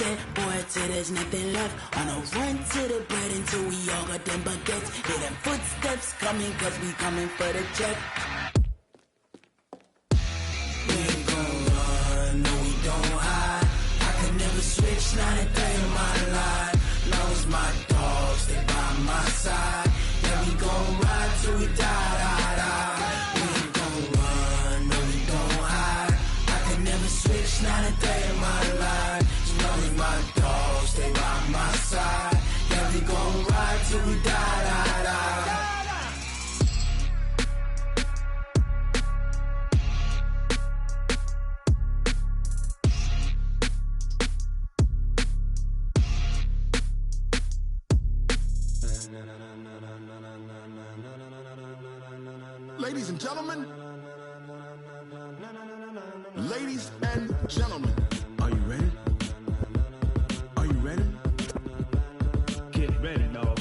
set, boy, till there's nothing left. On a run to the bread until we all got them baguettes. Hear them footsteps coming, cause we coming for the check. We ain't gon' run, no, we don't hide. I could never switch, not a day in my life. Long as my dogs stay by my side. Yeah, we gon' ride till we die, die, die. We ain't gon' run, no, we don't hide. I could never switch, not a day in my life. As long as my dogs stay by my side. Yeah, we gon' ride till we die, die, die. Ladies and gentlemen, ladies and gentlemen, are you ready? Are you ready? Get ready, dog.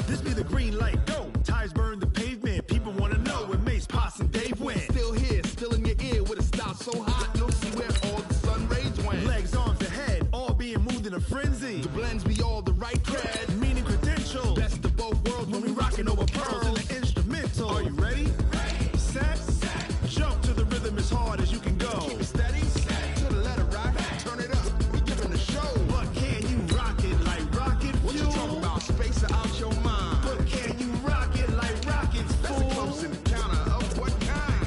This be the green light, go. Tires burn the pavement. People wanna know where Mace, Potts, and Dave went. Still here, still in your ear with a style so hot, you'll see where all the sun rays went. Legs, arms, and head, all being moved in a frenzy. The blends be all the right cred, meaning credentials. Best of both worlds when we rockin' over pearls in the instrumental. Are you ready? Set, jump to the rhythm as hard as you can go. Keep it steady, to the letter rock, turn it up, we giving the show. But can you rock it like rocket fuel? What you talking about, space out your mind? But can you rock it like rockets, fool? That's a close encounter of what kind?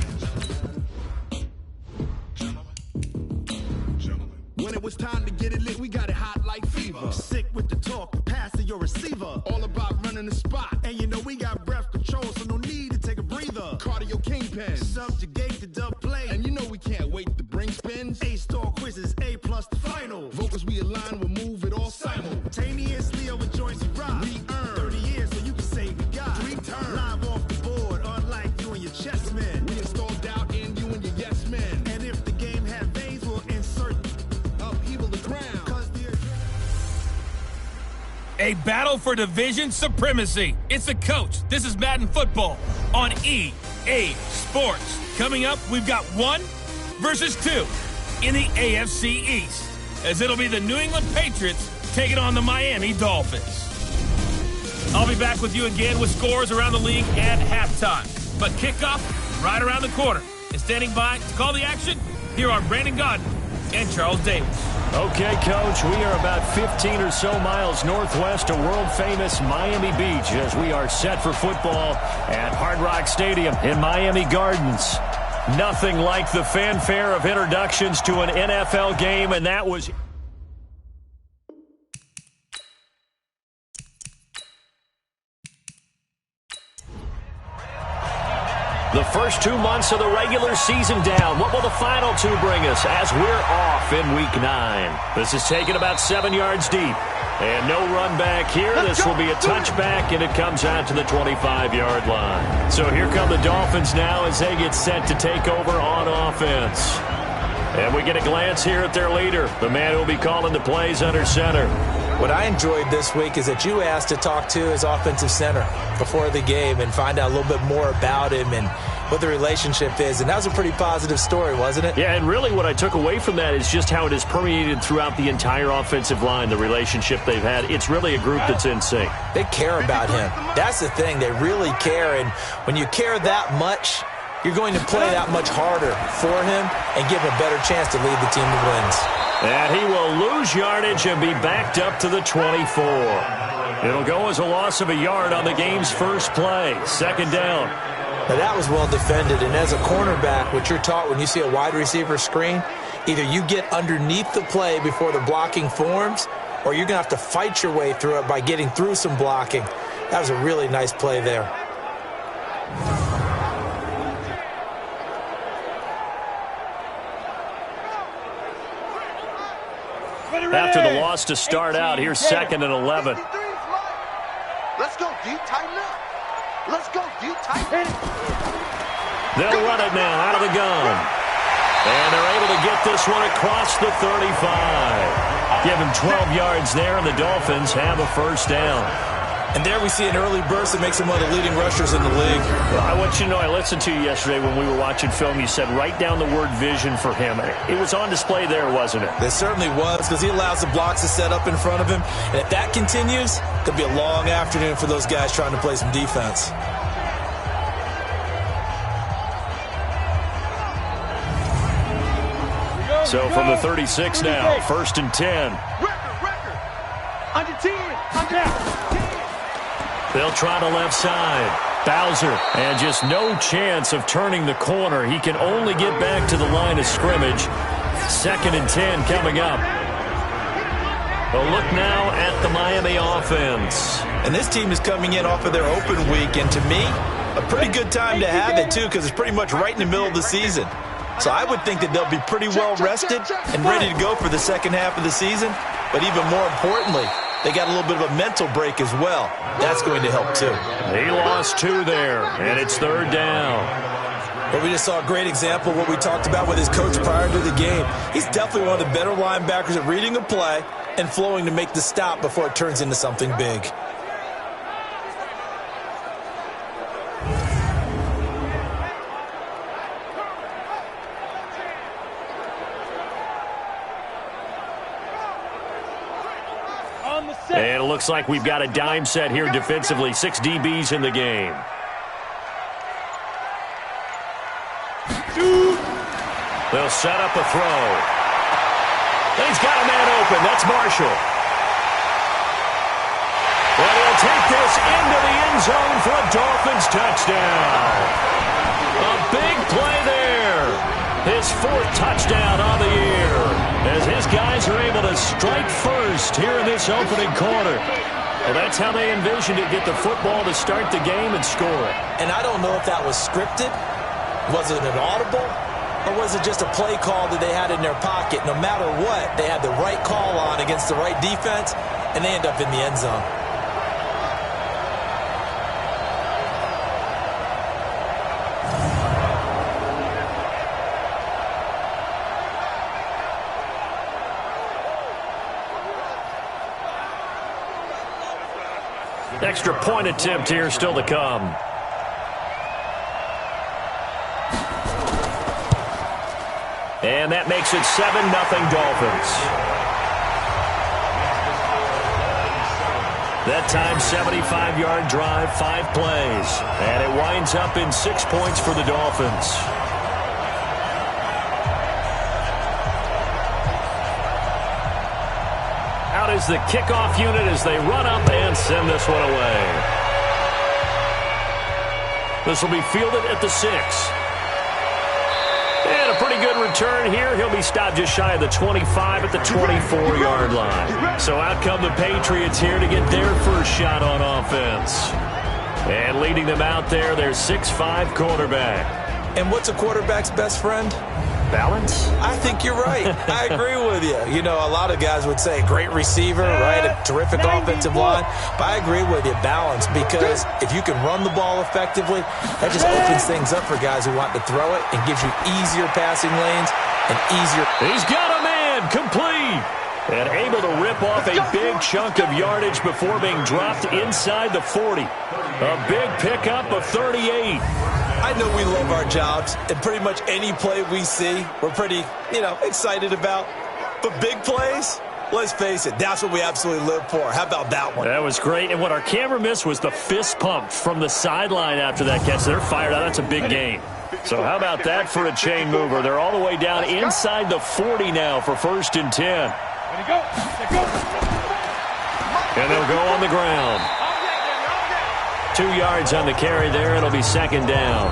When it was time to get it lit, we got it hot like fever. Sick with the talk, passing your receiver. All about running the spot. And you know we got breath control, so no need to take a breather. Cardio kingpin, subjugate the dub play. And you know we can't wait to bring spins. A-star quizzes, A+ the final. Vocals we align, we'll move it all simultaneously over joints we rock. We earn 30 years, so you can say we got 3 turns. Live off the board, unlike you and your chess men. We install doubt in you and your yes men. And if the game had veins, we'll insert upheaval the ground. Cause A battle for division supremacy. It's the coach. This is Madden Football on EA Sports. Coming up, we've got 1 versus 2 in the AFC East, as it'll be the New England Patriots taking on the Miami Dolphins. I'll be back with you again with scores around the league at halftime. But kickoff right around the corner. And standing by to call the action, here are Brandon Godden and Charles Davis. Okay, Coach, we are about 15 or so miles northwest of world-famous Miami Beach as we are set for football at Hard Rock Stadium in Miami Gardens. Nothing like the fanfare of introductions to an NFL game, and that was... The first 2 months of the regular season down. What will the final 2 bring us as we're off in Week 9? This is taken about 7 yards deep. And no run back here. This will be a touchback, and it comes out to the 25-yard line. So here come the Dolphins now as they get set to take over on offense. And we get a glance here at their leader, the man who will be calling the plays under center. What I enjoyed this week is that you asked to talk to his offensive center before the game and find out a little bit more about him and what the relationship is. And that was a pretty positive story, wasn't it? Yeah, and really what I took away from that is just how it has permeated throughout the entire offensive line, the relationship they've had. It's really a group that's in sync. They care about him. That's the thing. They really care. And when you care that much, you're going to play that much harder for him and give him a better chance to lead the team to wins. And he will lose yardage and be backed up to the 24. It'll go as a loss of a yard on the game's first play. Second down. Now that was well defended, and as a cornerback, what you're taught when you see a wide receiver screen, either you get underneath the play before the blocking forms, or you're going to have to fight your way through it by getting through some blocking. That was a really nice play there. After the loss to start out, here's 2nd and 11. Let's go, D. Tighten up. Let's go, D. Tighten up. They'll run it now out of the gun. And they're able to get this one across the 35. Give him 12 yards there, and the Dolphins have a first down. And there we see an early burst that makes him one of the leading rushers in the league. Well, I want you to know, I listened to you yesterday when we were watching film. You said write down the word vision for him. It was on display there, wasn't it? It certainly was, because he allows the blocks to set up in front of him. And if that continues, it could be a long afternoon for those guys trying to play some defense. So from the 36 now, 1st and 10. Record. Under 10. Under 10. They'll try the left side. Bowser, and just no chance of turning the corner. He can only get back to the line of scrimmage. 2nd and 10 coming up. A look now at the Miami offense. And this team is coming in off of their open week, and to me, a pretty good time to have it, too, because it's pretty much right in the middle of the season. So I would think that they'll be pretty well rested and ready to go for the second half of the season. But even more importantly, they got a little bit of a mental break as well. That's going to help, too. He lost 2 there, and it's 3rd down. But we just saw a great example of what we talked about with his coach prior to the game. He's definitely one of the better linebackers at reading a play and flowing to make the stop before it turns into something big. And it looks like we've got a dime set here defensively. 6 DBs in the game. They'll set up a throw. He's got a man open. That's Marshall. Well, he'll take this into the end zone for a Dolphins touchdown. A big play there. His 4th touchdown on the year, as his guys are able to strike first here in this opening quarter. Well, that's how they envisioned it, get the football to start the game and score it. And I don't know if that was scripted. Was it an audible? Or was it just a play call that they had in their pocket? No matter what, they had the right call on against the right defense, and they end up in the end zone. Extra point attempt here still to come. And that makes it 7-0 Dolphins. That time, 75-yard drive, 5 plays. And it winds up in 6 points for the Dolphins. Out is the kickoff unit as they run up and send this one away. This will be fielded at the 6. And a pretty good return here. He'll be stopped just shy of the 25 at the 24-yard line. So out come the Patriots here to get their first shot on offense. And leading them out there, their 6'5" quarterback. And what's a quarterback's best friend? Balance? I think you're right. I agree with you. You know, a lot of guys would say great receiver, right? A terrific offensive line. But I agree with you, balance, because if you can run the ball effectively, that just opens things up for guys who want to throw it and gives you easier passing lanes and easier. He's got a man, complete. And able to rip off a big chunk of yardage before being dropped inside the 40. A big pickup of 38. I know we love our jobs, and pretty much any play we see, we're pretty, excited about. But big plays, let's face it, that's what we absolutely live for. How about that one? That was great, and what our camera missed was the fist pump from the sideline after that catch. They're fired out. That's a big gain. So how about that for a chain mover? They're all the way down inside the 40 now for 1st and 10. And they'll go on the ground. 2 yards on the carry there. It'll be 2nd down.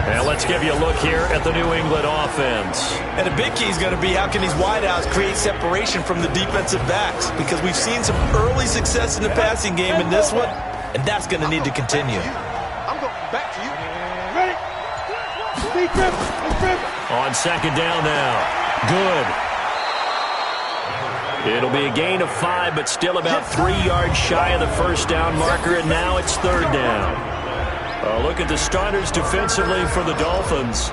Now let's give you a look here at the New England offense. And a big key is going to be how can these wideouts create separation from the defensive backs? Because we've seen some early success in the passing game in this one, and that's going to need to continue. I'm going back to you. Ready? On 2nd down now. Good. It'll be a gain of 5, but still about 3 yards shy of the first down marker, and now it's 3rd down. Look at the starters defensively for the Dolphins.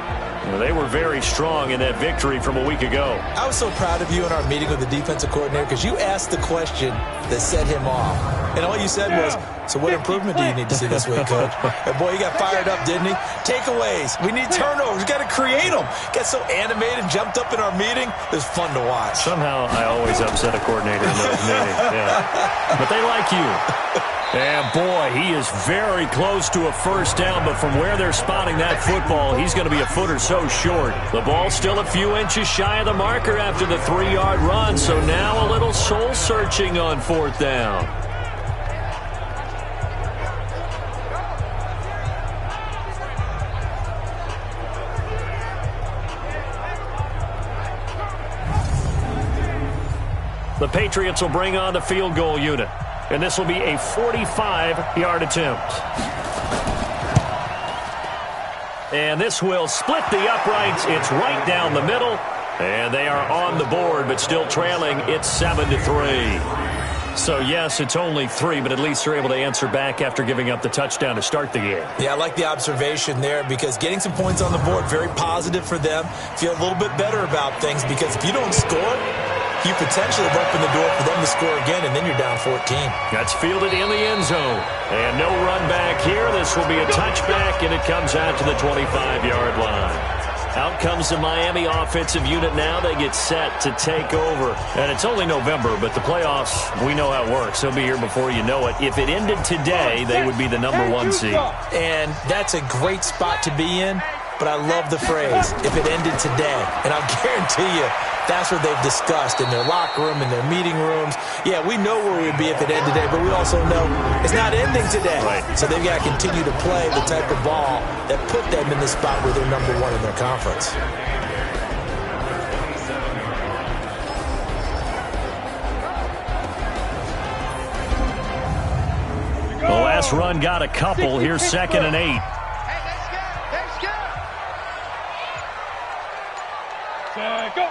Well, they were very strong in that victory from a week ago. I was so proud of you in our meeting with the defensive coordinator because you asked the question that set him off. And all you said was, so what improvement do you need to see this week, Coach? And boy, he got fired up, didn't he? Takeaways. We need turnovers. We got to create them. Got so animated, jumped up in our meeting. It was fun to watch. Somehow I always upset a coordinator in those meetings. Yeah. But they like you. And, boy, he is very close to a first down, but from where they're spotting that football, he's going to be a foot or so short. The ball's still a few inches shy of the marker after the 3-yard run, so now a little soul-searching on 4th down. The Patriots will bring on the field goal unit. And this will be a 45-yard attempt. And this will split the uprights. It's right down the middle. And they are on the board, but still trailing. It's 7-3. So, yes, it's only 3, but at least they're able to answer back after giving up the touchdown to start the game. Yeah, I like the observation there because getting some points on the board, very positive for them. Feel a little bit better about things because if you don't score, you potentially have opened the door for them to score again, and then you're down 14. That's fielded in the end zone. And no run back here. This will be a touchback, and it comes out to the 25-yard line. Out comes the Miami offensive unit now. They get set to take over. And it's only November, but the playoffs, we know how it works. They'll be here before you know it. If it ended today, they would be the number 1 seed. And that's a great spot to be in, but I love the phrase, if it ended today. And I'll guarantee you, that's what they've discussed in their locker room, in their meeting rooms. Yeah, we know where we'd be if it ended today, but we also know it's not ending today. Right. So they've got to continue to play the type of ball that put them in the spot where they're number 1 in their conference. The last run got a couple. Here's 2nd and 8. Go.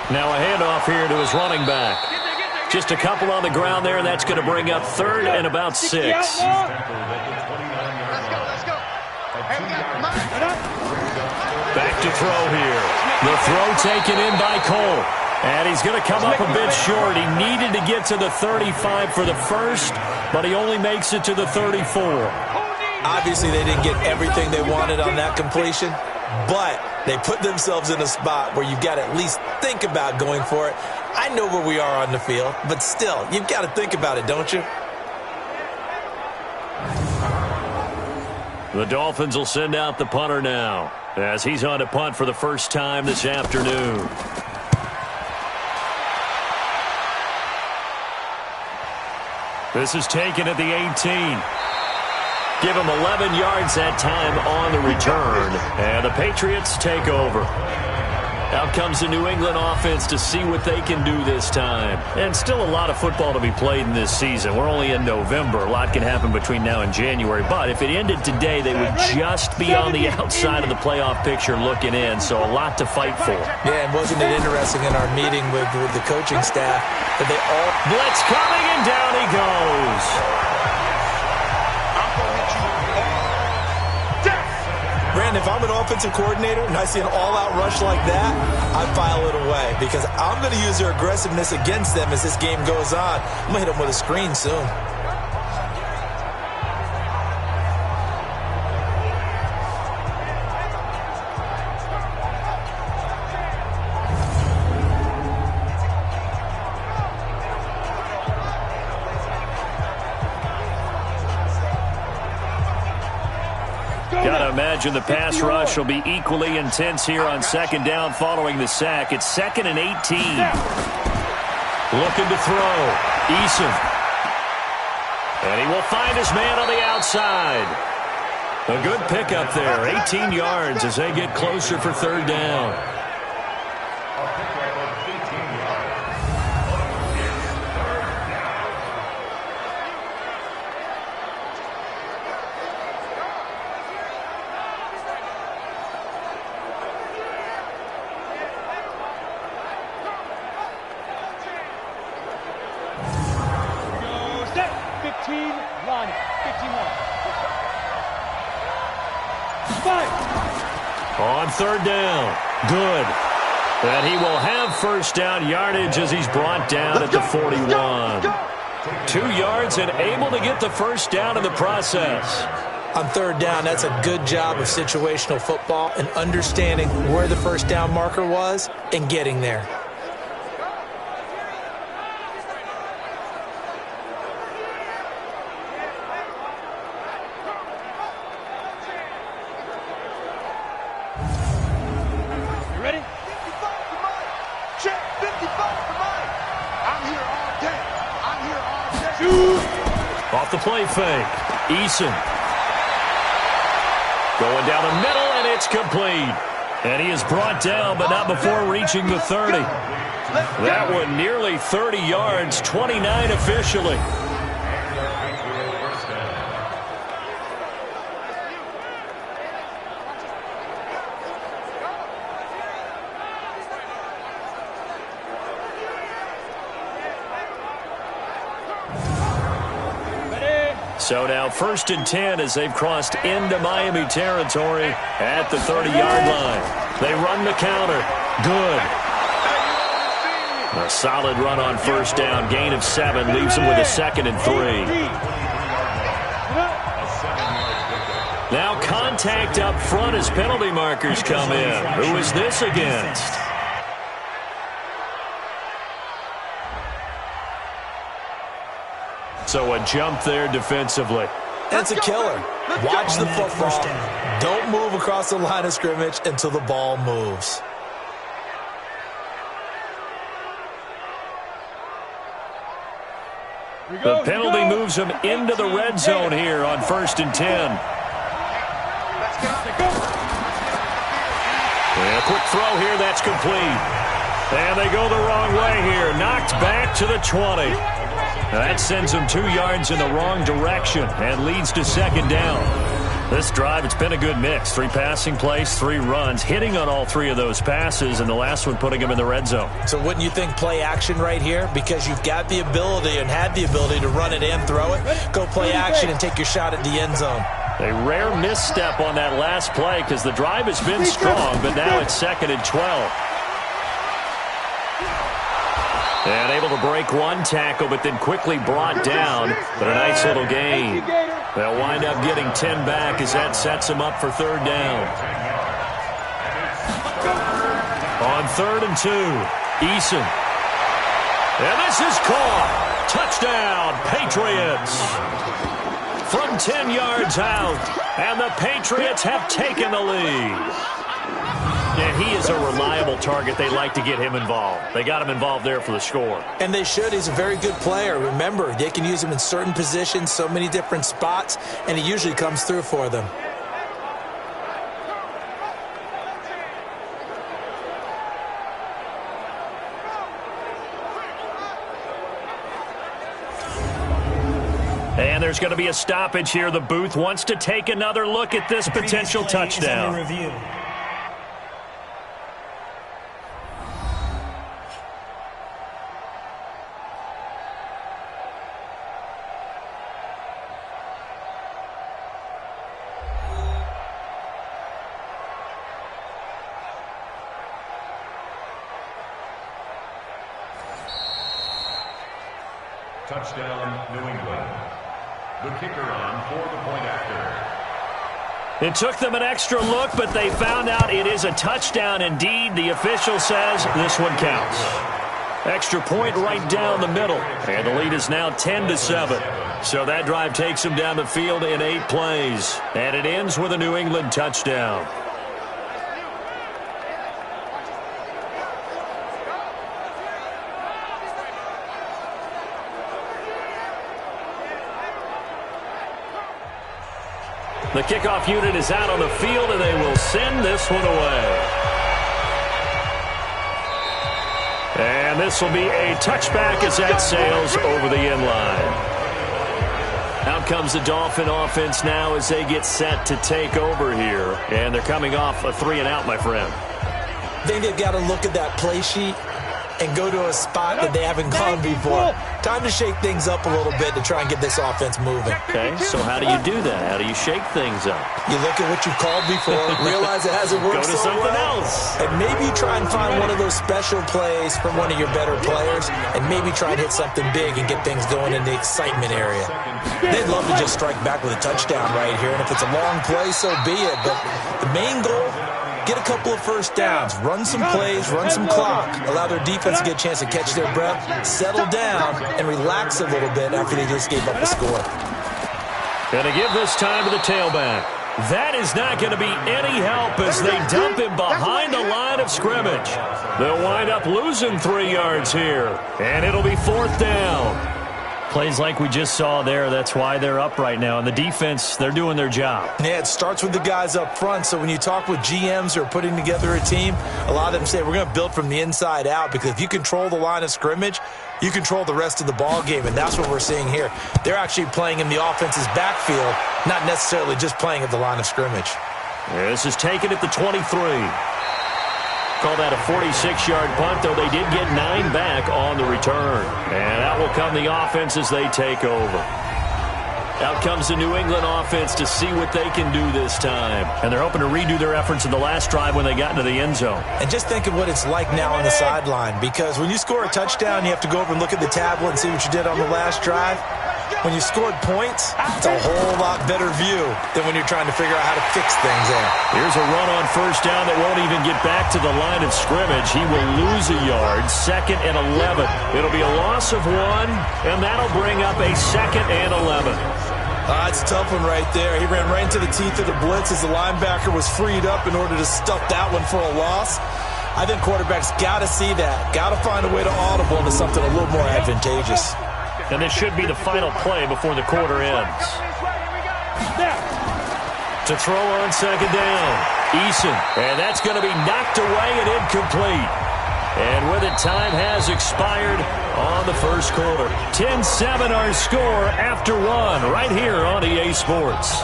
Now a handoff here to his running back. Just a couple on the ground there, and that's going to bring up 3rd and about 6. Let's go. Back to throw here. The throw taken in by Cole. And he's going to come up a bit short. He needed to get to the 35 for the first, but he only makes it to the 34. Obviously, they didn't get everything they wanted on that completion, but they put themselves in a spot where you've got to at least think about going for it. I know where we are on the field, but still, you've got to think about it, don't you? The Dolphins will send out the punter now as he's on to punt for the first time this afternoon. This is taken at the 18. Give him 11 yards that time on the return. And the Patriots take over. Out comes the New England offense to see what they can do this time. And still a lot of football to be played in this season. We're only in November. A lot can happen between now and January. But if it ended today, they would just be on the outside of the playoff picture looking in. So a lot to fight for. Yeah, and wasn't it interesting in our meeting with the coaching staff that they all... Blitz coming, and down he goes. Brandon, if I'm an offensive coordinator and I see an all-out rush like that, I file it away because I'm going to use their aggressiveness against them as this game goes on. I'm going to hit them with a screen soon. Gotta imagine the pass rush will be equally intense here on 2nd down following the sack. It's 2nd and 18. Looking to throw. Eason. And he will find his man on the outside. A good pickup there. 18 yards as they get closer for 3rd down. On third down. Good. And he will have first down yardage as he's brought down at the 41. 2 yards and able to get the first down in the process. On third down, that's a good job of situational football and understanding where the first down marker was and getting there. Off the play fake. Eason. Going down the middle, and it's complete. And he is brought down, but not before reaching the 30. That one nearly 30 yards, 29 officially. So now 1st and 10 as they've crossed into Miami territory at the 30-yard line. They run the counter. Good. A solid run on first down. Gain of 7 leaves them with a 2nd and 3. Now contact up front as penalty markers come in. Who is this against? So a jump there defensively. That's a killer. Watch the football. Don't move across the line of scrimmage until the ball moves. The penalty moves him into the red zone here on 1st and 10. And a quick throw here, that's complete. And they go the wrong way here. Knocked back to the 20. That sends them 2 yards in the wrong direction and leads to 2nd down. This drive, it's been a good mix. 3 passing plays, 3 runs, hitting on all 3 of those passes, and the last one putting them in the red zone. So wouldn't you think play action right here? Because you've got the ability and had the ability to run it and throw it. Go play action and take your shot at the end zone. A rare misstep on that last play because the drive has been strong, but now it's 2nd and 12. And able to break one tackle, but then quickly brought down. But a nice little gain. They'll wind up getting 10 back as that sets them up for 3rd down. On 3rd and 2, Eason. And this is caught. Touchdown, Patriots. From 10 yards out, and the Patriots have taken the lead. And he is a reliable target. They like to get him involved. They got him involved there for the score. And they should. He's a very good player. Remember, they can use him in certain positions, so many different spots, and he usually comes through for them. And there's going to be a stoppage here. The booth wants to take another look at this potential touchdown. Touchdown, New England. The kicker on for the point after. It took them an extra look, but they found out it is a touchdown indeed. The official says this one counts. Extra point right down the middle. And the lead is now 10-7. So that drive takes them down the field in 8 plays. And it ends with a New England touchdown. The kickoff unit is out on the field, and they will send this one away. And this will be a touchback as that sails over the end line. Out comes the Dolphin offense now as they get set to take over here. And they're coming off a 3-and-out, my friend. I think they've got to look at that play sheet and go to a spot that they haven't gone before. Time to shake things up a little bit to try and get this offense moving. Okay, so how do you do that? How do you shake things up? You look at what you've called before, realize it hasn't worked Go to so something well, else. and maybe try and find one of those special plays from one of your better players, and maybe try and hit something big and get things going in the excitement area. They'd love to just strike back with a touchdown right here, and if it's a long play, so be it. But the main goal, get a couple of first downs, run some plays, run some clock, allow their defense to get a chance to catch their breath, settle down, and relax a little bit after they just gave up a score. Going to give this time to the tailback. That is not going to be any help as they dump him behind the line of scrimmage. They'll wind up losing 3 yards here, and it'll be 4th down. Plays like we just saw there, that's why they're up right now. And the defense, they're doing their job. Yeah, it starts with the guys up front. So when you talk with GMs who are putting together a team, a lot of them say we're going to build from the inside out, because if you control the line of scrimmage, you control the rest of the ball game, and that's what we're seeing here. They're actually playing in the offense's backfield, not necessarily just playing at the line of scrimmage. This is taken at the 23. Call that a 46-yard punt, though they did get 9 back on the return. And out will come the offense as they take over. Out comes the New England offense to see what they can do this time. And they're hoping to redo their efforts in the last drive when they got into the end zone. And just think of what it's like now on the sideline, because when you score a touchdown, you have to go over and look at the tablet and see what you did on the last drive. When you scored points, it's a whole lot better view than when you're trying to figure out how to fix things there. Here's a run on first down that won't even get back to the line of scrimmage. He will lose a yard, 2nd and 11. It'll be a loss of 1, and that'll bring up a 2nd and 11. It's a tough one right there. He ran right into the teeth of the blitz as the linebacker was freed up in order to stuff that one for a loss. I think quarterbacks got to see that, got to find a way to audible into something a little more advantageous. And this should be the final play before the quarter ends. To throw on 2nd down, Eason. And that's going to be knocked away and incomplete. And with it, time has expired on the first quarter. 10-7 our score after 1 right here on EA Sports.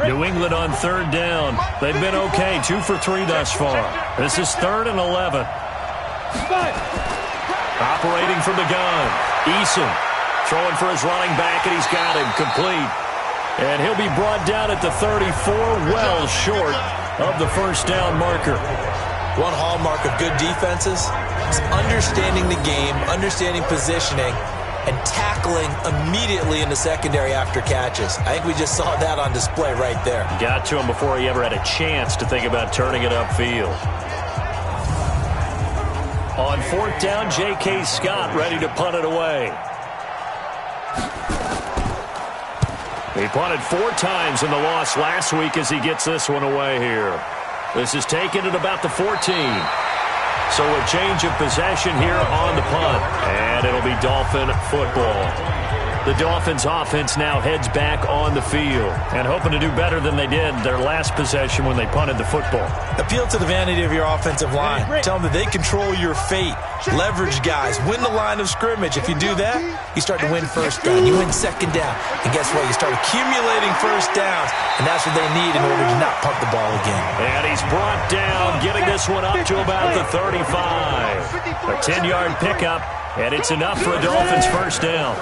New England on 3rd down. They've been okay, 2 for 3 thus far. This is 3rd and 11. Operating from the gun, Eason throwing for his running back, and he's got him complete. And he'll be brought down at the 34, well short of the first down marker. One hallmark of good defenses is understanding the game, understanding positioning, and tackling immediately in the secondary after catches. I think we just saw that on display right there. Got to him before he ever had a chance to think about turning it upfield. On 4th down, J.K. Scott ready to punt it away. He punted 4 times in the loss last week as he gets this one away here. This is taken at about the 14. So a change of possession here on the punt. And it'll be Dolphin football. The Dolphins offense now heads back on the field and hoping to do better than they did their last possession when they punted the football. Appeal to the vanity of your offensive line. Tell them that they control your fate. Leverage guys. Win the line of scrimmage. If you do that, you start to win first down. You win 2nd down. And guess what? You start accumulating first downs. And that's what they need in order to not punt the ball again. And he's brought down, getting this one up to about the 35. A 10-yard pickup, and it's enough for a Dolphins first down.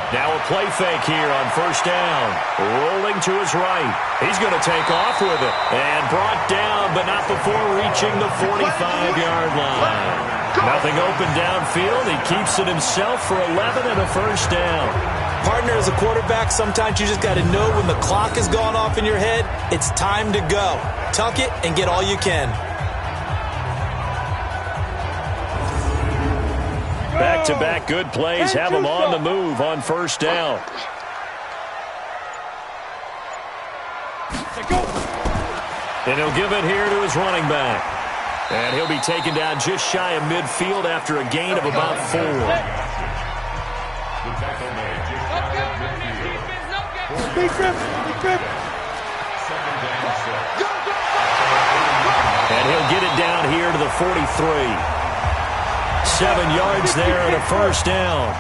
Now a play fake here on first down. Rolling to his right. He's going to take off with it. And brought down, but not before reaching the 45-yard line. Nothing open downfield. He keeps it himself for 11 and a first down. Partner, as a quarterback, sometimes you just got to know when the clock has gone off in your head, it's time to go. Tuck it and get all you can. Back-to-back good plays have him on the move on first down. And he'll give it here to his running back. And he'll be taken down just shy of midfield after a gain of about 4. And he'll get it down here to the 43. 7 yards there and a first down.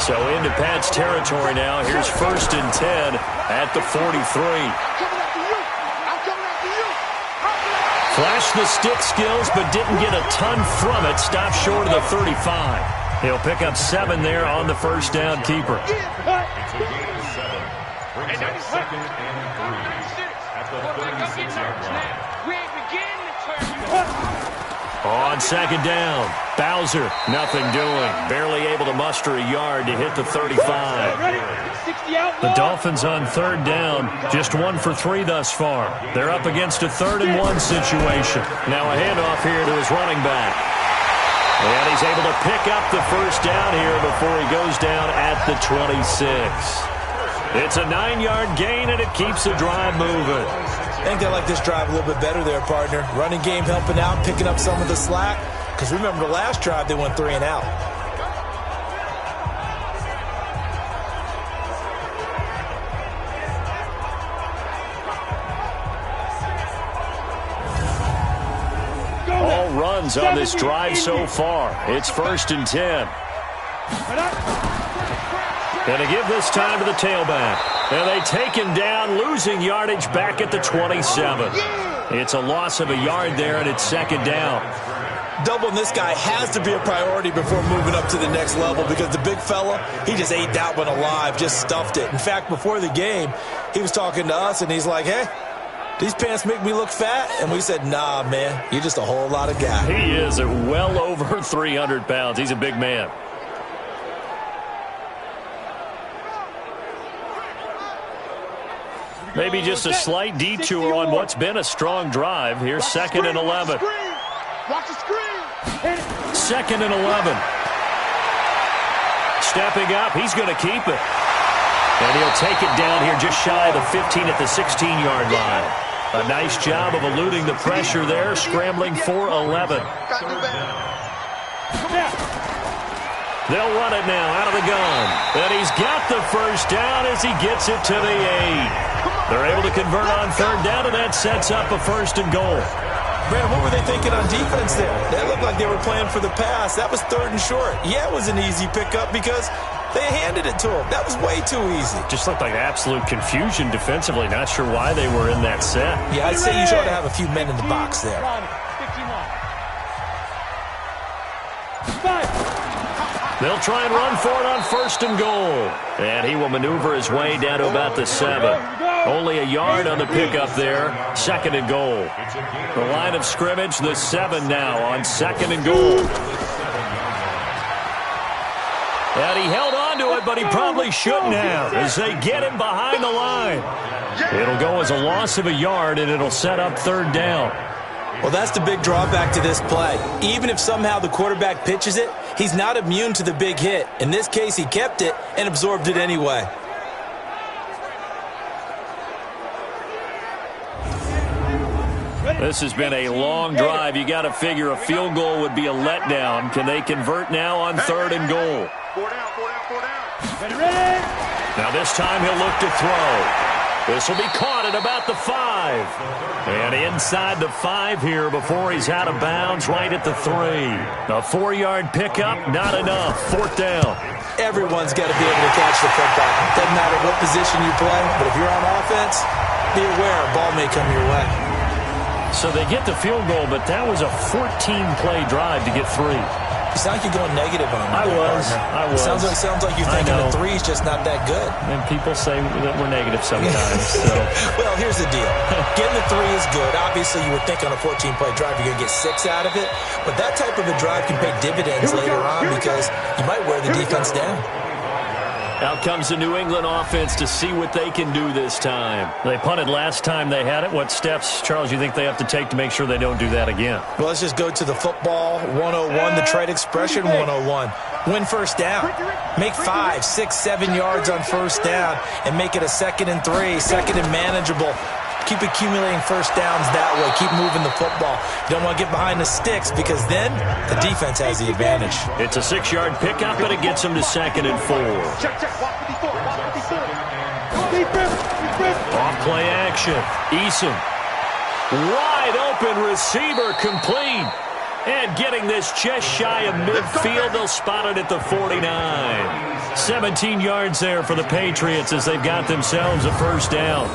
So into Pat's territory now. Here's 1st and 10 at the 43. Flashed the stick skills, but didn't get a ton from it. Stopped short of the 35. He'll pick up 7 there on the first down keeper. It's a gain of 7. Brings up 2nd and 3 at the 36-yard line. On 2nd down, Bowser, nothing doing. Barely able to muster a yard to hit the 35. The Dolphins on 3rd down, just 1 for 3 thus far. They're up against a 3rd and 1 situation. Now a handoff here to his running back. And he's able to pick up the first down here before he goes down at the 26. It's a 9-yard gain, and it keeps the drive moving. I think they like this drive a little bit better there, partner. Running game helping out, picking up some of the slack. Because remember the last drive, they went 3 and out. All runs on this drive so far. It's 1st and 10. Going to give this time to the tailback. And they take him down, losing yardage back at the 27. It's a loss of a yard there, and it's 2nd down. Doubling this guy has to be a priority before moving up to the next level because the big fella, he just ate that one alive, just stuffed it. In fact, before the game, he was talking to us, and he's like, hey, these pants make me look fat? And we said, nah, man, you're just a whole lot of guy. He is well over 300 pounds. He's a big man. Maybe just a slight detour on what's been a strong drive. Here's 2nd and 11. Watch the screen. 2nd and 11. Stepping up, he's going to keep it. And he'll take it down here just shy of the 15 at the 16-yard line. A nice job of eluding the pressure there, scrambling for 11. They'll run it now out of the gun. And he's got the first down as he gets it to the 8. They're able to convert on 3rd down, and that sets up a 1st and goal. Brandon, what were they thinking on defense there? They looked like they were playing for the pass. That was 3rd and short. Yeah, it was an easy pickup because they handed it to him. That was way too easy. Just looked like absolute confusion defensively. Not sure why they were in that set. Yeah, I'd say you ought to have a few men in the box there. They'll try and run for it on 1st and goal. And he will maneuver his way down to about the 7. Only a yard on the pickup there. 2nd and goal. The line of scrimmage, the 7 now on 2nd and goal. And he held on to it, but he probably shouldn't have as they get him behind the line. It'll go as a loss of a yard, and it'll set up 3rd down. Well, that's the big drawback to this play. Even if somehow the quarterback pitches it, he's not immune to the big hit. In this case, he kept it and absorbed it anyway. This has been a long drive. You got to figure a field goal would be a letdown. Can they convert now on 3rd and goal? 4 down, 4 down, 4 down. Ready? Now this time he'll look to throw. This will be caught at about the 5. And inside the 5 here before he's out of bounds right at the 3. A 4-yard pickup, not enough. 4th down. Everyone's got to be able to catch the football. Doesn't matter what position you play, but if you're on offense, be aware a ball may come your way. So they get the field goal, but that was a 14-play drive to get 3. You sound like you're going negative on me. I was. Sounds like you're thinking the 3 is just not that good. And people say that we're negative sometimes. So. Well, here's the deal. Getting the 3 is good. Obviously, you would think on a 14-play drive you're going to get 6 out of it. But that type of a drive can pay dividends later on because you might wear the defense down. Out comes the New England offense to see what they can do this time. They punted last time they had it. What steps, Charles, you think they have to take to make sure they don't do that again? Well, let's just go to the football 101, the trade expression 101. Win first down. Make 5, 6, 7 yards on first down and make it a 2nd and 3, 2nd and manageable. Keep accumulating first downs that way. Keep moving the football. You don't want to get behind the sticks because then the defense has the advantage. It's a 6-yard pickup, and it gets them to 2nd and 4. Off play action. Eason. Wide open receiver complete. And getting this just shy of midfield, they'll spot it at the 49. 17 yards there for the Patriots as they've got themselves a first down.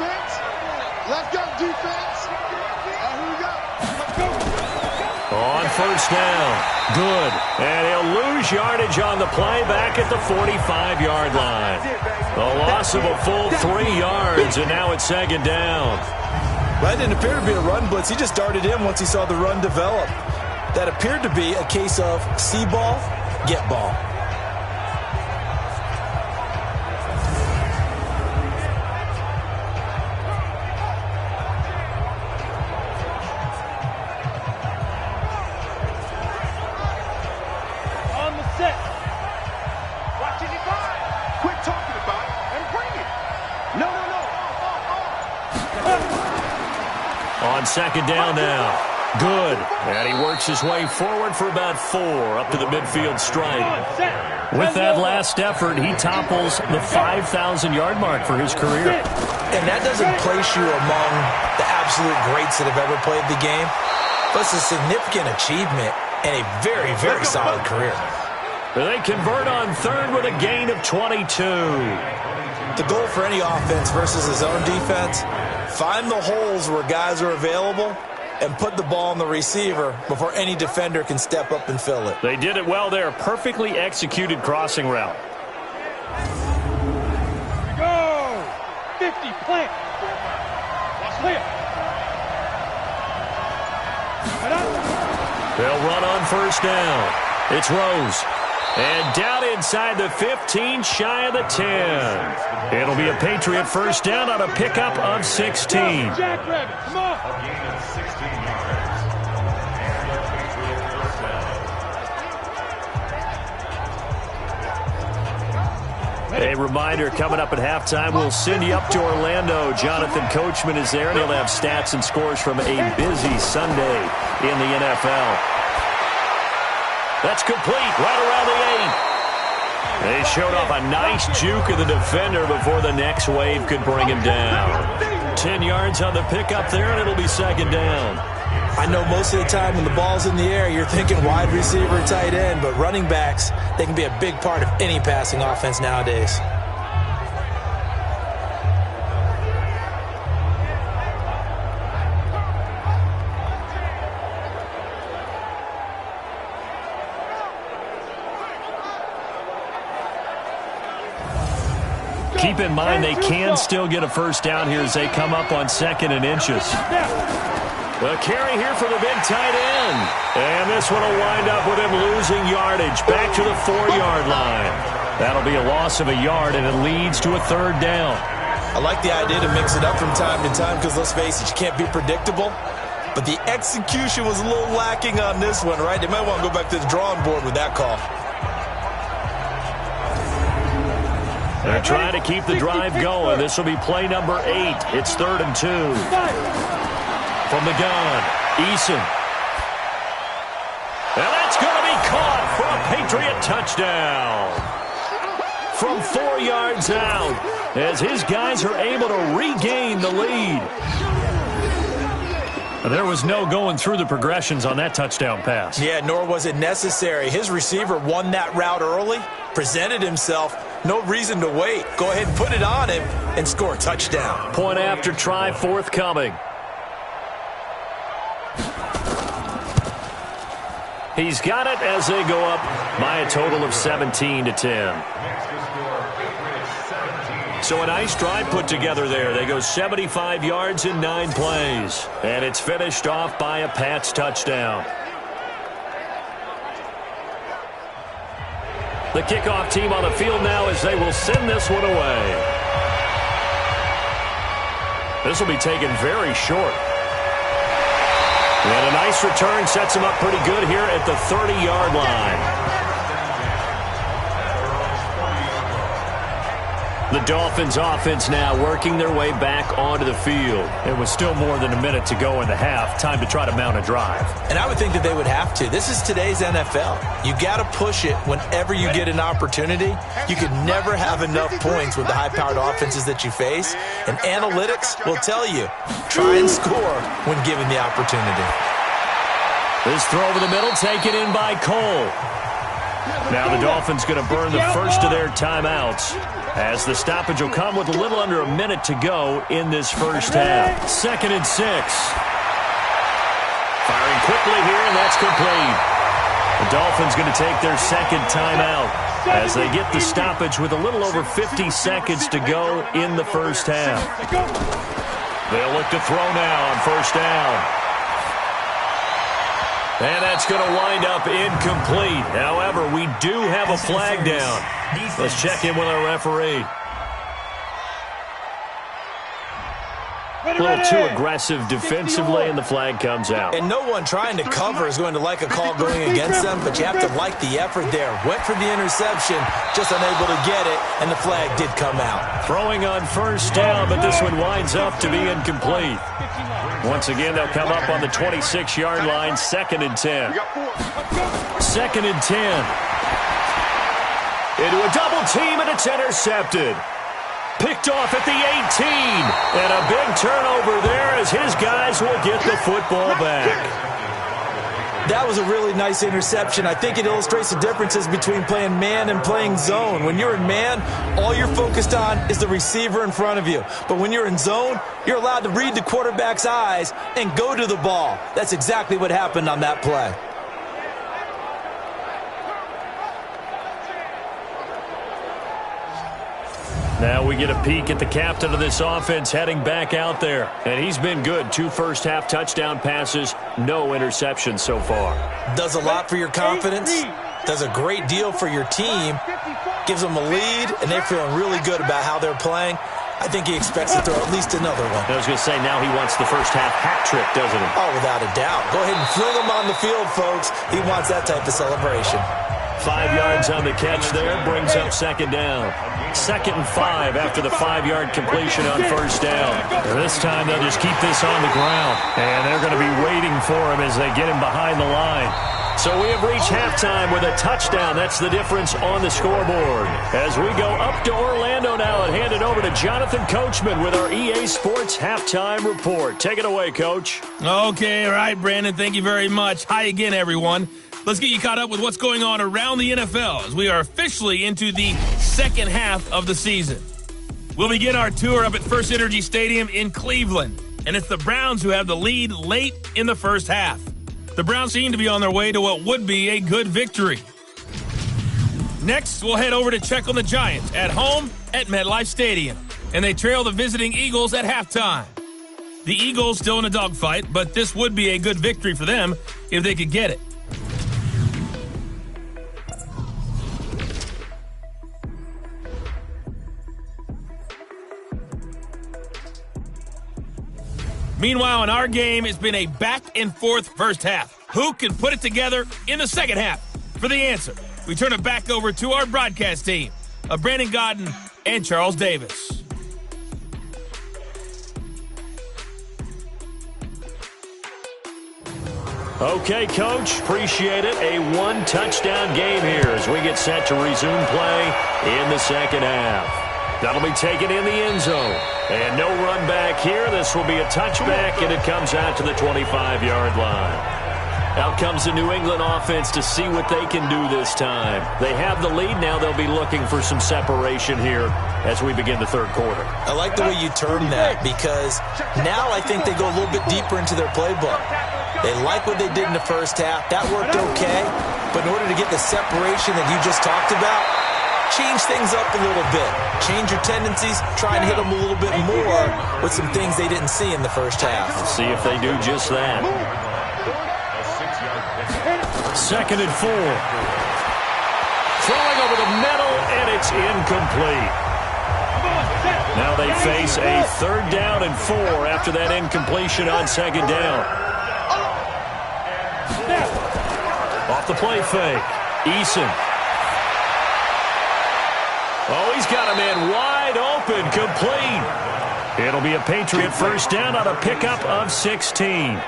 offense. Let's go, defense. Here we go. Let's go. On first down. Good. And he'll lose yardage on the play back at the 45-yard line. A loss of a full 3 yards, and now it's second down. That didn't appear to be a run blitz. He just darted in once he saw the run develop. That appeared to be a case of see ball, get ball. On the set. Watching it by. Quit talking about it and bring it. No. On second down now. Good. And he works his way forward for about 4 up to the midfield stripe. With that last effort, he topples the 5,000-yard mark for his career. And that doesn't place you among the absolute greats that have ever played the game, but it's a significant achievement and a very, very solid career. They convert on third with a gain of 22. The goal for any offense versus his own defense, find the holes where guys are available and put the ball on the receiver before any defender can step up and fill it. They did it well there. Perfectly executed crossing route. Go. 50, plant. Clear. They'll run on first down. It's Rose. And down inside the 15, shy of the 10. It'll be a Patriot first down on a pickup of 16. Jackrabbit, come on. A gain of 16 yards. And a Patriot first down. A reminder, coming up at halftime, we'll send you up to Orlando. Jonathan Coachman is there, and he'll have stats and scores from a busy Sunday in the NFL. That's complete, right around the 8. They showed off a nice juke of the defender before the next wave could bring him down. 10 yards on the pickup there, and it'll be second down. I know most of the time when the ball's in the air, you're thinking wide receiver, tight end, but running backs, they can be a big part of any passing offense nowadays. Keep in mind they can still get a first down here as they come up on 2nd and inches. The carry here for the big tight end. And this one will wind up with him losing yardage back to the 4-yard line. That'll be a loss of a yard, and it leads to a third down. I like the idea to mix it up from time to time because, let's face it, you can't be predictable. But the execution was a little lacking on this one, right? They might want to go back to the drawing board with that call. They're trying to keep the drive going. This will be play number 8. It's 3rd and 2. From the gun, Eason. And that's going to be caught for a Patriot touchdown. From 4 yards out, as his guys are able to regain the lead. There was no going through the progressions on that touchdown pass. Yeah, nor was it necessary. His receiver won that route early, presented himself. No reason to wait. Go ahead and put it on him and score a touchdown. Point after try forthcoming. He's got it as they go up by a total of 17-10. So a nice drive put together there. They go 75 yards in 9 plays. And it's finished off by a Pats touchdown. The kickoff team on the field now as they will send this one away. This will be taken very short. And a nice return sets him up pretty good here at the 30-yard line. The Dolphins offense now working their way back onto the field. It was still more than a minute to go in the half. Time to try to mount a drive. And I would think that they would have to. This is today's NFL. You got to push it whenever you get an opportunity. You can never have enough points with the high-powered offenses that you face. And analytics will tell you, try and score when given the opportunity. This throw over the middle taken in by Cole. Now the Dolphins going to burn the first of their timeouts, as the stoppage will come with a little under a minute to go in this first half. 2nd and 6. Firing quickly here, and that's complete. The Dolphins going to take their second timeout as they get the stoppage with a little over 50 seconds to go in the first half. They'll look to throw now on first down. And that's going to wind up incomplete. However, we do have a flag down. Let's check in with our referee. A little too aggressive defensively, and the flag comes out. And no one trying to cover is going to like a call going against them, but you have to like the effort there. Went for the interception, just unable to get it, and the flag did come out. Throwing on first down, but this one winds up to be incomplete. Once again, they'll come up on the 26-yard line, 2nd and 10. 2nd and 10. Into a double team, and it's intercepted. Picked off at the 18. And a big turnover there as his guys will get the football back. That was a really nice interception. I think it illustrates the differences between playing man and playing zone. When you're in man, all you're focused on is the receiver in front of you. But when you're in zone, you're allowed to read the quarterback's eyes and go to the ball. That's exactly what happened on that play. Now we get a peek at the captain of this offense heading back out there. And he's been good. 2 first-half touchdown passes, no interceptions so far. Does a lot for your confidence. Does a great deal for your team. Gives them a lead, and they're feeling really good about how they're playing. I think he expects to throw at least another one. I was going to say, now he wants the first-half hat trick, doesn't he? Oh, without a doubt. Go ahead and fling him on the field, folks. He wants that type of celebration. 5 yards on the catch there, brings up 2nd down. 2nd and 5 after the 5-yard completion on first down. This time they'll just keep this on the ground, and they're going to be waiting for him as they get him behind the line. So we have reached halftime with a touchdown. That's the difference on the scoreboard. As we go up to Orlando now and hand it over to Jonathan Coachman with our EA Sports Halftime Report. Take it away, Coach. Okay, all right, Brandon. Thank you very much. Hi again, everyone. Let's get you caught up with what's going on around the NFL as we are officially into the second half of the season. We'll begin our tour up at First Energy Stadium in Cleveland, and it's the Browns who have the lead late in the first half. The Browns seem to be on their way to what would be a good victory. Next, we'll head over to check on the Giants at home at MetLife Stadium, and they trail the visiting Eagles at halftime. The Eagles still in a dogfight, but this would be a good victory for them if they could get it. Meanwhile, in our game, it's been a back-and-forth first half. Who can put it together in the second half? For the answer, we turn it back over to our broadcast team of Brandon Godden and Charles Davis. Okay, Coach, appreciate it. A 1-touchdown game here as we get set to resume play in the second half. That'll be taken in the end zone. And no run back here. This will be a touchback, and it comes out to the 25-yard line. Out comes the New England offense to see what they can do this time. They have the lead now. They'll be looking for some separation here as we begin the third quarter. I like the way you term that, because now I think they go a little bit deeper into their playbook. They like what they did in the first half. That worked okay. But in order to get the separation that you just talked about, change things up a little bit. Change your tendencies. Try and hit them a little bit more with some things they didn't see in the first half. We'll see if they do just that. 2nd and 4. Throwing over the middle, and it's incomplete. Now they face a 3rd down and 4 after that incompletion on 2nd down. Off the play fake. Eason. Oh, he's got a man wide open, complete. It'll be a Patriot first down on a pickup of 16.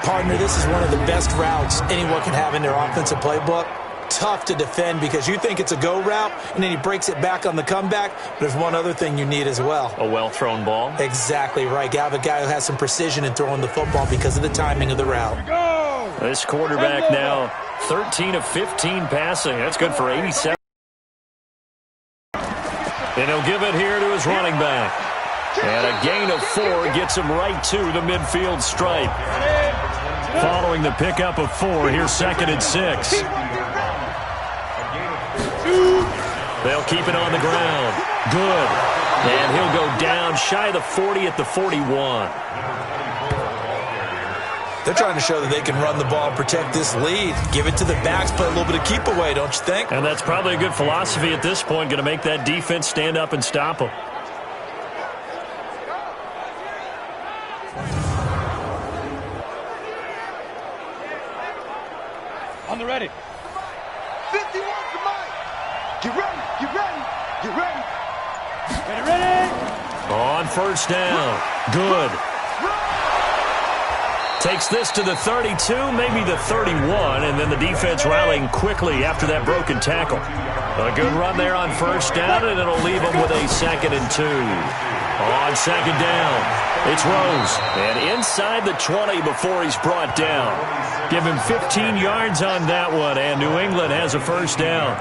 Partner, this is one of the best routes anyone can have in their offensive playbook. Tough to defend because you think it's a go route, and then he breaks it back on the comeback. But there's one other thing you need as well. A well-thrown ball. Exactly right. You have a guy who has some precision in throwing the football because of the timing of the route. This quarterback now 13 of 15 passing. That's good for 87. And he'll give it here to his running back. And a gain of 4 gets him right to the midfield stripe. Following the pickup of 4, here's 2nd and 6. They'll keep it on the ground. Good. And he'll go down shy of the 40 at the 41. They're trying to show that they can run the ball and protect this lead. Give it to the backs, play a little bit of keep away, don't you think? And that's probably a good philosophy at this point, going to make that defense stand up and stop them. On the ready. 51 to Mike. Get ready, get ready, get ready. Ready. On first down. Good. Takes this to the 32, maybe the 31, and then the defense rallying quickly after that broken tackle. A good run there on first down, and it'll leave them with a 2nd and 2. On 2nd down, it's Rose. And inside the 20 before he's brought down. Give him 15 yards on that one, and New England has a first down.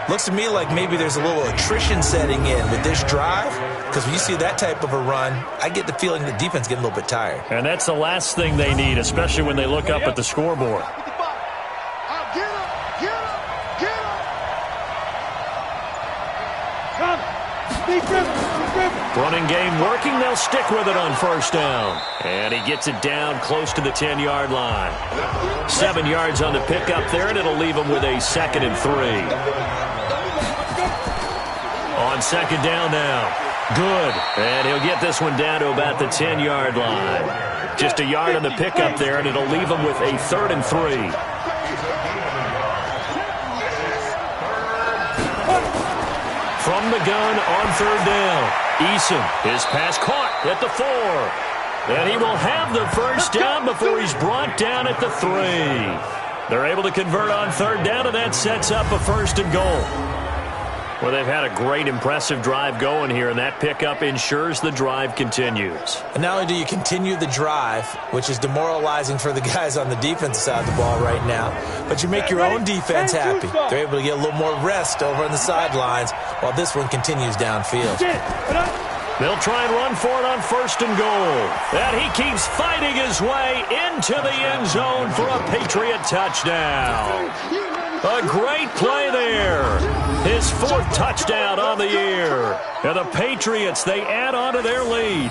Looks to me like maybe there's a little attrition setting in with this drive, because when you see that type of a run, I get the feeling the defense getting a little bit tired. And that's the last thing they need, especially when they look up at the scoreboard. Get up, get up, get up. Running game working, they'll stick with it on first down. And he gets it down close to the 10-yard line. 7 yards on the pickup there, and it'll leave him with a 2nd and 3. On 2nd down now. Good. And he'll get this one down to about the 10-yard line. Just a yard on the pickup there, and it'll leave him with a 3rd and 3. From the gun on 3rd down. Eason, his pass caught at the 4. And he will have the first down before he's brought down at the 3. They're able to convert on 3rd down, and that sets up a 1st and goal. Well, they've had a great, impressive drive going here, and that pickup ensures the drive continues. And not only do you continue the drive, which is demoralizing for the guys on the defensive side of the ball right now, but you make your own defense happy. They're able to get a little more rest over on the sidelines while this one continues downfield. They'll try and run for it on 1st and goal. And he keeps fighting his way into the end zone for a Patriot touchdown. A great play there. His 4th touchdown on the year. And the Patriots, they add on to their lead.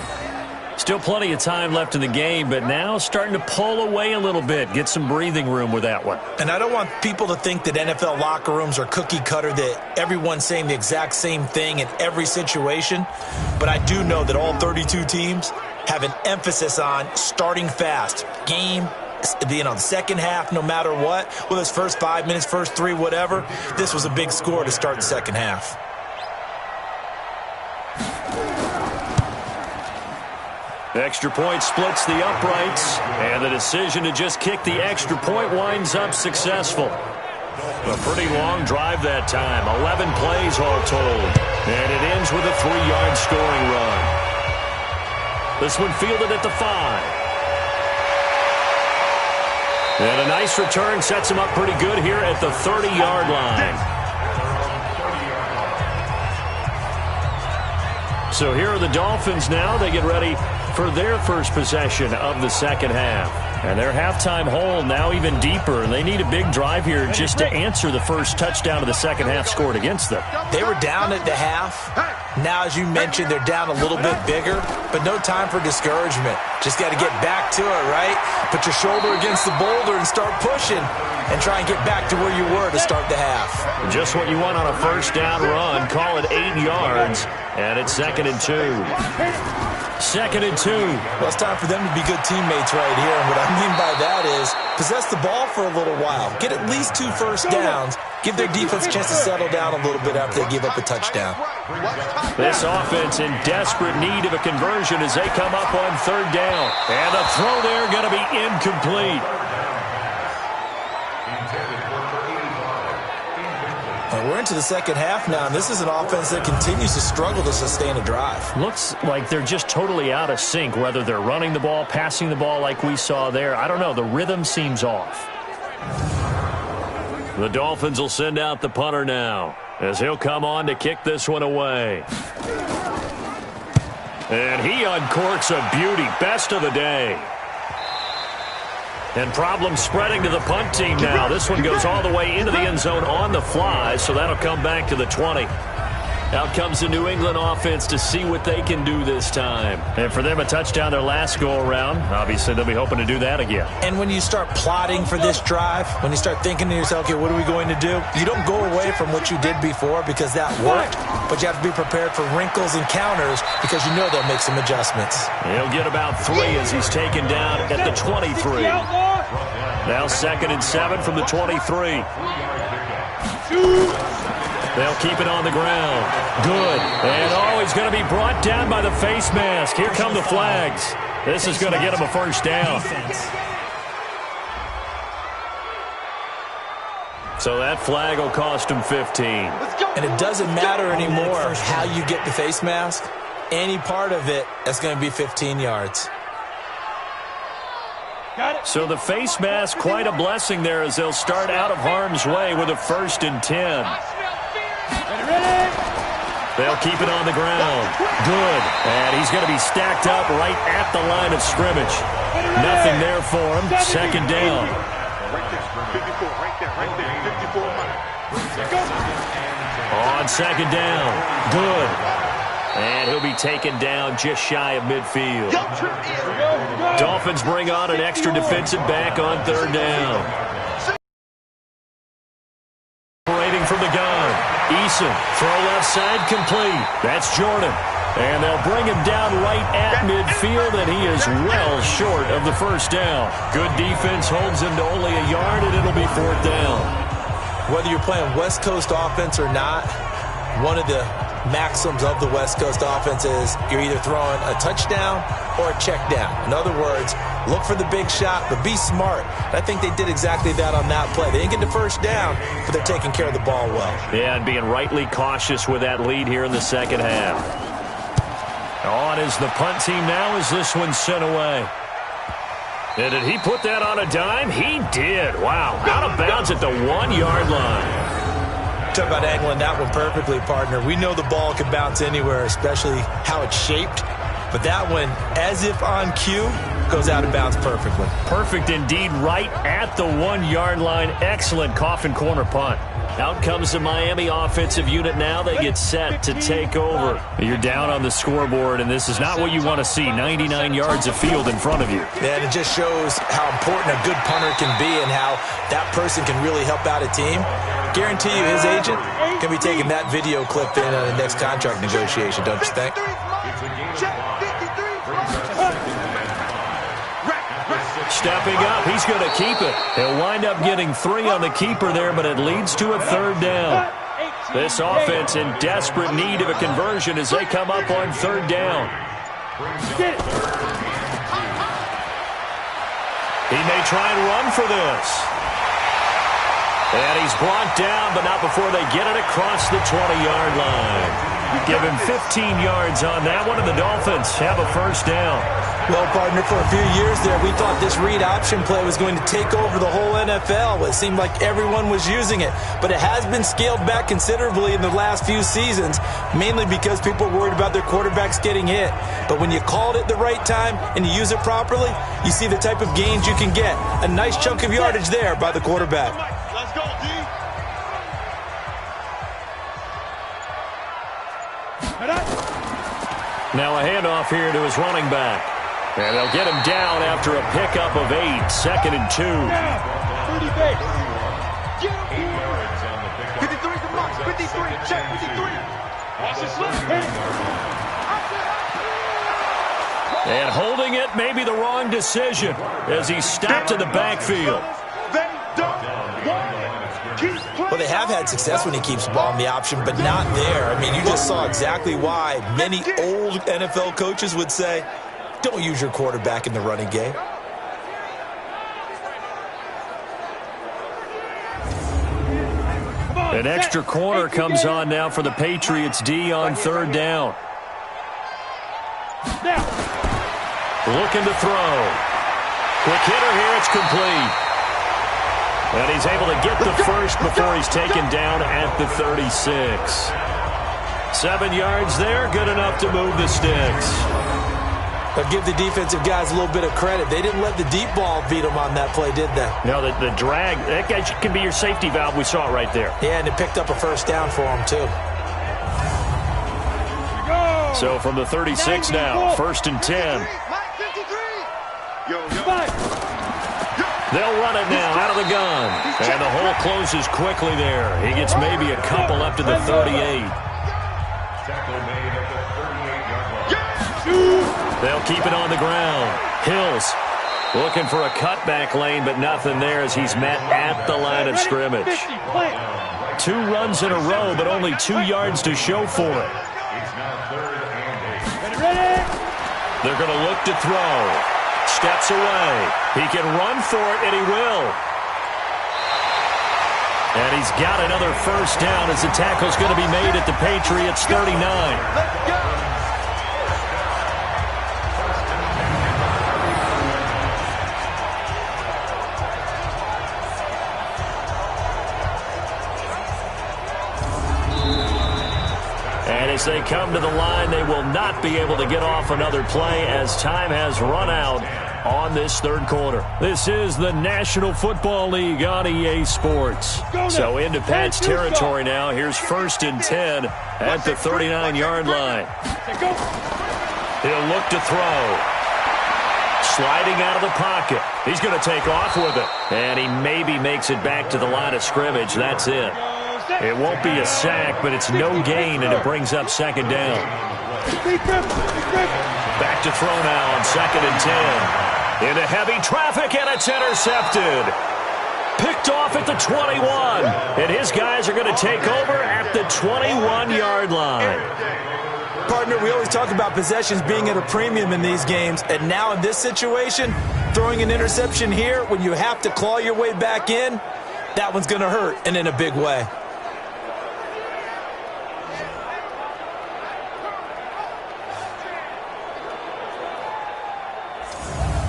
Still plenty of time left in the game, but now starting to pull away a little bit. Get some breathing room with that one. And I don't want people to think that NFL locker rooms are cookie cutter, that everyone's saying the exact same thing in every situation. But I do know that all 32 teams have an emphasis on starting fast. Game, the second half, no matter what, whether it's first 5 minutes, first 3, whatever, this was a big score to start the second half. Extra point splits the uprights, and the decision to just kick the extra point winds up successful. A pretty long drive that time, 11 plays all told, and it ends with a 3-yard scoring run. This one fielded at the 5. And a nice return sets him up pretty good here at the 30-yard line. So here are the Dolphins now. They get ready for their first possession of the second half. And their halftime hole now even deeper. And they need a big drive here just to answer the first touchdown of the second half scored against them. They were down at the half. Now, as you mentioned, they're down a little bit bigger, but no time for discouragement. Just got to get back to it, right? Put your shoulder against the boulder and start pushing and try and get back to where you were to start the half. Just what you want on a first down run. Call it 8 yards, and it's 2nd and 2. 2nd and 2. Well, it's time for them to be good teammates right here, and what I mean by that is possess the ball for a little while. Get at least 2 first downs. Give their defense a chance to settle down a little bit after they give up a touchdown. This offense in desperate need of a conversion as they come up on 3rd down. And the throw there going to be incomplete. We're into the second half now, and this is an offense that continues to struggle to sustain a drive. Looks like they're just totally out of sync, whether they're running the ball, passing the ball like we saw there. I don't know. The rhythm seems off. The Dolphins will send out the punter now, as he'll come on to kick this one away. And he uncorks a beauty. Best of the day. And problems spreading to the punt team now. This one goes all the way into the end zone on the fly, so that'll come back to the 20. Out comes the New England offense to see what they can do this time. And for them, a touchdown their last go-around. Obviously, they'll be hoping to do that again. And when you start plotting for this drive, when you start thinking to yourself, okay, what are we going to do? You don't go away from what you did before because that worked, but you have to be prepared for wrinkles and counters because you know they'll make some adjustments. He'll get about 3 as he's taken down at the 23. Now 2nd and 7 from the 23. They'll keep it on the ground. Good. And he's going to be brought down by the face mask. Here come the flags. This is going to get him a first down. So that flag will cost him 15. And it doesn't matter anymore how you get the face mask. Any part of it, that's going to be 15 yards. So the face mask, quite a blessing there as they'll start out of harm's way with a 1st and 10. They'll keep it on the ground. Good. And he's going to be stacked up right at the line of scrimmage. Nothing there for him. 2nd down. On 2nd down. Good. And he'll be taken down just shy of midfield. Dolphins bring on an extra defensive back on 3rd down. Operating from the gun. Eason, throw left side complete. That's Jordan. And they'll bring him down right at midfield, and he is well short of the first down. Good defense holds him to only a yard, and it'll be 4th down. Whether you're playing West Coast offense or not, one of the maxims of the West Coast offense is you're either throwing a touchdown or a check down. In other words, look for the big shot, but be smart. I think they did exactly that on that play. They didn't get the first down, but they're taking care of the ball well. Yeah, and being rightly cautious with that lead here in the second half. On is the punt team now as this one's sent away. And did he put that on a dime? He did. Wow, out of bounds at the 1-yard line. Talk about angling that one perfectly, partner. We know the ball can bounce anywhere, especially how it's shaped. But that one, as if on cue, goes out of bounds perfectly. Perfect indeed, right at the 1-yard line. Excellent coffin corner punt. Out comes the Miami offensive unit now. They get set to take over. You're down on the scoreboard, and this is not what you want to see. 99 yards of field in front of you. Yeah, and it just shows how important a good punter can be and how that person can really help out a team. Guarantee you his agent can be taking that video clip in on the next contract negotiation, don't you think? Stepping up, he's going to keep it. He'll wind up getting 3 on the keeper there, but it leads to a 3rd down. This offense in desperate need of a conversion as they come up on 3rd down. He may try and run for this. And he's brought down, but not before they get it across the 20-yard line. Give him 15 yards on that one, and the Dolphins have a first down. Well, partner, for a few years there, we thought this read option play was going to take over the whole NFL. It seemed like everyone was using it, but it has been scaled back considerably in the last few seasons, mainly because people are worried about their quarterbacks getting hit. But when you call it at the right time and you use it properly, you see the type of gains you can get. A nice chunk of yardage there by the quarterback. Let's go, D. Now a handoff here to his running back. And they'll get him down after a pickup of 8, 2nd and 2. 30 base. 53 to Mox. 53. Check 53. Watch this look. And holding it may be the wrong decision as he stopped in the backfield. Well, they have had success when he keeps the ball in the option, but not there. I mean, you just saw exactly why many old NFL coaches would say, don't use your quarterback in the running game. An extra corner comes on now for the Patriots D on 3rd down. Looking to throw. Quick hitter here, it's complete. And he's able to get the first before he's taken down at the 36. 7 yards there, good enough to move the sticks. But give the defensive guys a little bit of credit. They didn't let the deep ball beat them on that play, did they? No, the drag, that guy can be your safety valve. We saw it right there. Yeah, and it picked up a first down for them, too. So from the 36 now, 1st and 10. They'll run it now out of the gun. And the hole closes quickly there. He gets maybe a couple up to the 38. They'll keep it on the ground. Hills looking for a cutback lane, but nothing there as he's met at the line of scrimmage. 2 runs in a row, but only 2 yards to show for it. They're going to look to throw. Steps away. He can run for it, and he will. And he's got another first down as the tackle's going to be made at the Patriots' 39. And as they come to the line, they will not be able to get off another play as time has run out on this 3rd quarter. This is the National Football League on EA Sports. So into Pat's territory now. Here's 1st and 10 at the 39-yard line. He'll look to throw. Sliding out of the pocket. He's going to take off with it. And he maybe makes it back to the line of scrimmage. That's it. It won't be a sack, but it's no gain, and it brings up 2nd down. Back to throw now on 2nd and 10. Into heavy traffic, and it's intercepted. Picked off at the 21. And his guys are going to take over at the 21-yard line. Partner, we always talk about possessions being at a premium in these games, and now in this situation, throwing an interception here when you have to claw your way back in, that one's going to hurt, and in a big way.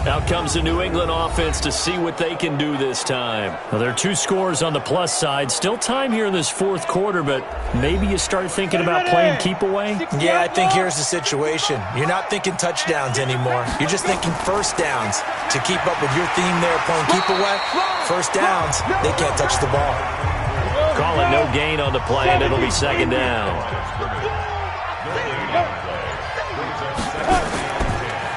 Out comes the New England offense to see what they can do this time. Well, there are 2 scores on the plus side. Still time here in this 4th quarter, but maybe you start thinking about playing keep away? Yeah, I think here's the situation. You're not thinking touchdowns anymore. You're just thinking first downs. To keep up with your theme there, playing keep away, first downs, they can't touch the ball. Call it no gain on the play, and it'll be 2nd down.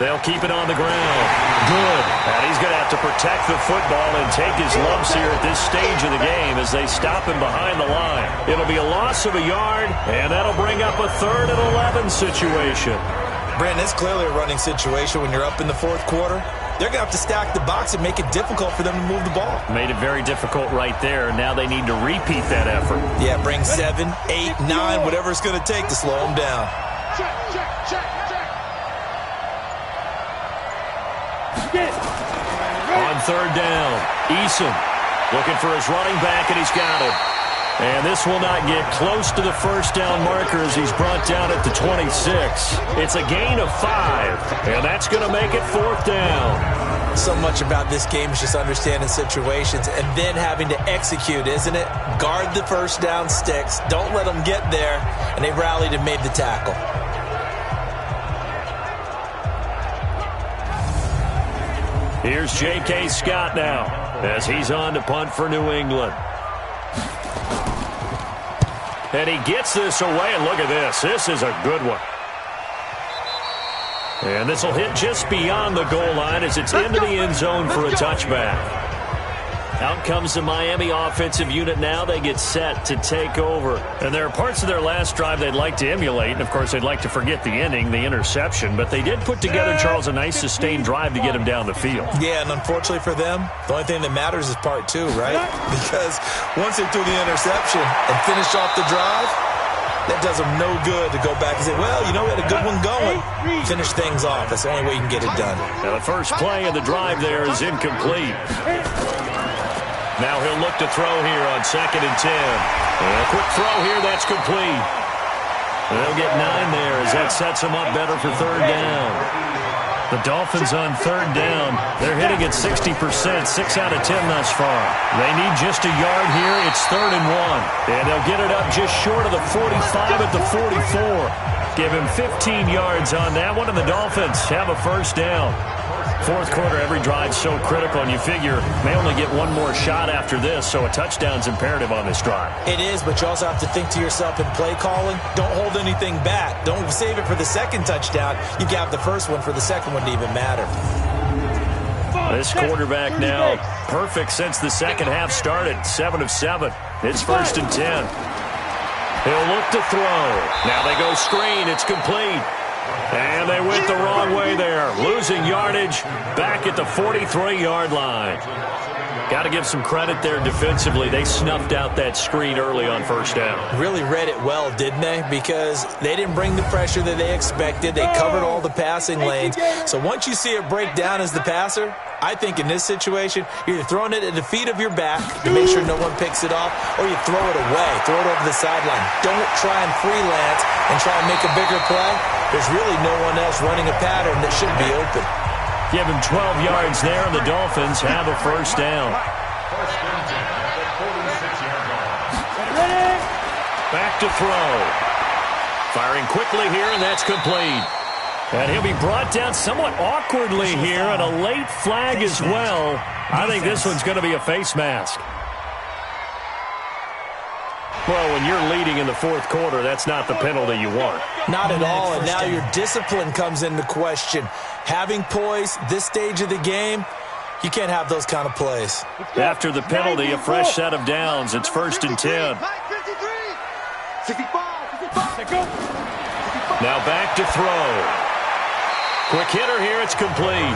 They'll keep it on the ground. Good. And he's going to have to protect the football and take his lumps here at this stage of the game as they stop him behind the line. It'll be a loss of a yard, and that'll bring up a 3rd and 11 situation. Brandon, it's clearly a running situation when you're up in the 4th quarter. They're going to have to stack the box and make it difficult for them to move the ball. Made it very difficult right there. Now they need to repeat that effort. Yeah, bring 7, 8, 9, whatever it's going to take to slow them down. On 3rd down, Eason looking for his running back, and he's got it. And this will not get close to the first down marker as he's brought down at the 26. It's a gain of 5, and that's going to make it 4th down. So much about this game is just understanding situations and then having to execute, isn't it? Guard the first down sticks. Don't let them get there, and they rallied and made the tackle. Here's J.K. Scott now as he's on to punt for New England. And he gets this away, and look at this. This is a good one. And this will hit just beyond the goal line as it's into the end zone for a touchback. Out comes the Miami offensive unit now. They get set to take over. And there are parts of their last drive they'd like to emulate. And, of course, they'd like to forget the ending, the interception. But they did put together, Charles, a nice sustained drive to get him down the field. Yeah, and unfortunately for them, the only thing that matters is part 2, right? Because once they threw the interception and finished off the drive, that does them no good to go back and say, well, you know, we had a good one going. Finish things off. That's the only way you can get it done. Now, the first play of the drive there is incomplete. Now he'll look to throw here on 2nd and 10. And a quick throw here, that's complete. They'll get 9 there as that sets him up better for 3rd down. The Dolphins on third down. They're hitting at 60%, 6 out of 10 thus far. They need just a yard here. It's 3rd and 1. And they'll get it up just short of the 45 at the 44. Give him 15 yards on that one, and the Dolphins have a first down. Fourth quarter, every drive so critical, and you figure they only get one more shot after this, so a touchdown's imperative on this drive. It is, but you also have to think to yourself in play calling, don't hold anything back. Don't save it for the second touchdown. You got the first one for the second one to even matter. This quarterback now perfect since the second half started. 7 of 7. It's 1st and 10. He'll look to throw. Now they go screen. It's complete. And they went the wrong way there. Losing yardage back at the 43-yard line. Got to give some credit there defensively. They snuffed out that screen early on first down. Really read it well, didn't they? Because they didn't bring the pressure that they expected. They covered all the passing lanes. So once you see it break down as the passer, I think in this situation, you're either throwing it at the feet of your back to make sure no one picks it off, or you throw it away, throw it over the sideline. Don't try and freelance and try and make a bigger play. There's really no one else running a pattern that should be open. Give him 12 yards there, and the Dolphins have a first down. Back to throw. Firing quickly here, and that's complete. And he'll be brought down somewhat awkwardly here, and a late flag as well. I think this one's going to be a face mask. Well, when you're leading in the fourth quarter, that's not the penalty you want. Not at all, and now your discipline comes into question. Having poise this stage of the game, you can't have those kind of plays. After the penalty, a fresh set of downs. It's 1st and 10. Now back to throw. Quick hitter here, it's complete.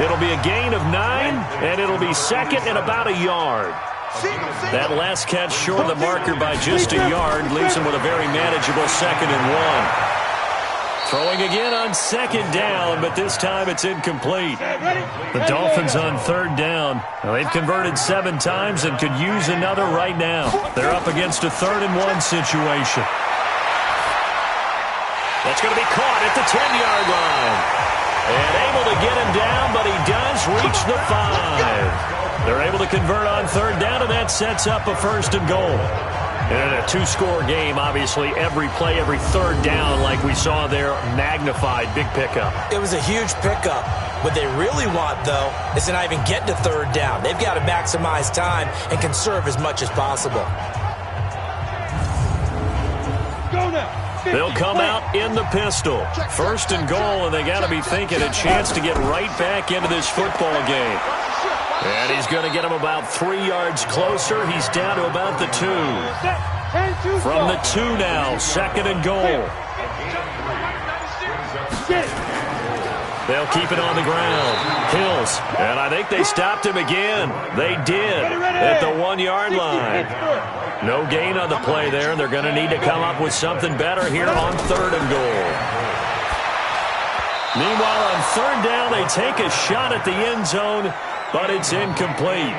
It'll be a gain of 9, and it'll be second and about a yard. That last catch short of the marker by just a yard leaves him with a very manageable 2nd and 1. Throwing again on 2nd down, but this time it's incomplete. The Dolphins on 3rd down. Now, they've converted 7 times and could use another right now. They're up against a 3rd and 1 situation. That's going to be caught at the 10-yard line. And able to get him down, but he does reach the 5. They're able to convert on 3rd down, and that sets up a 1st and goal. And in a 2-score game, obviously, every play, every 3rd down, like we saw there, magnified, big pickup. It was a huge pickup. What they really want, though, is to not even get to 3rd down. They've got to maximize time and conserve as much as possible. Go now. They'll come out in the pistol. 1st and goal, and they got to be thinking a chance to get right back into this football game. And he's going to get him about 3 yards closer. He's down to about the 2. From the 2 now, 2nd and goal. They'll keep it on the ground. Hills, and I think they stopped him again. They did at the 1-yard line. No gain on the play there, and they're going to need to come up with something better here on 3rd and goal. Meanwhile, on 3rd down, they take a shot at the end zone, but it's incomplete.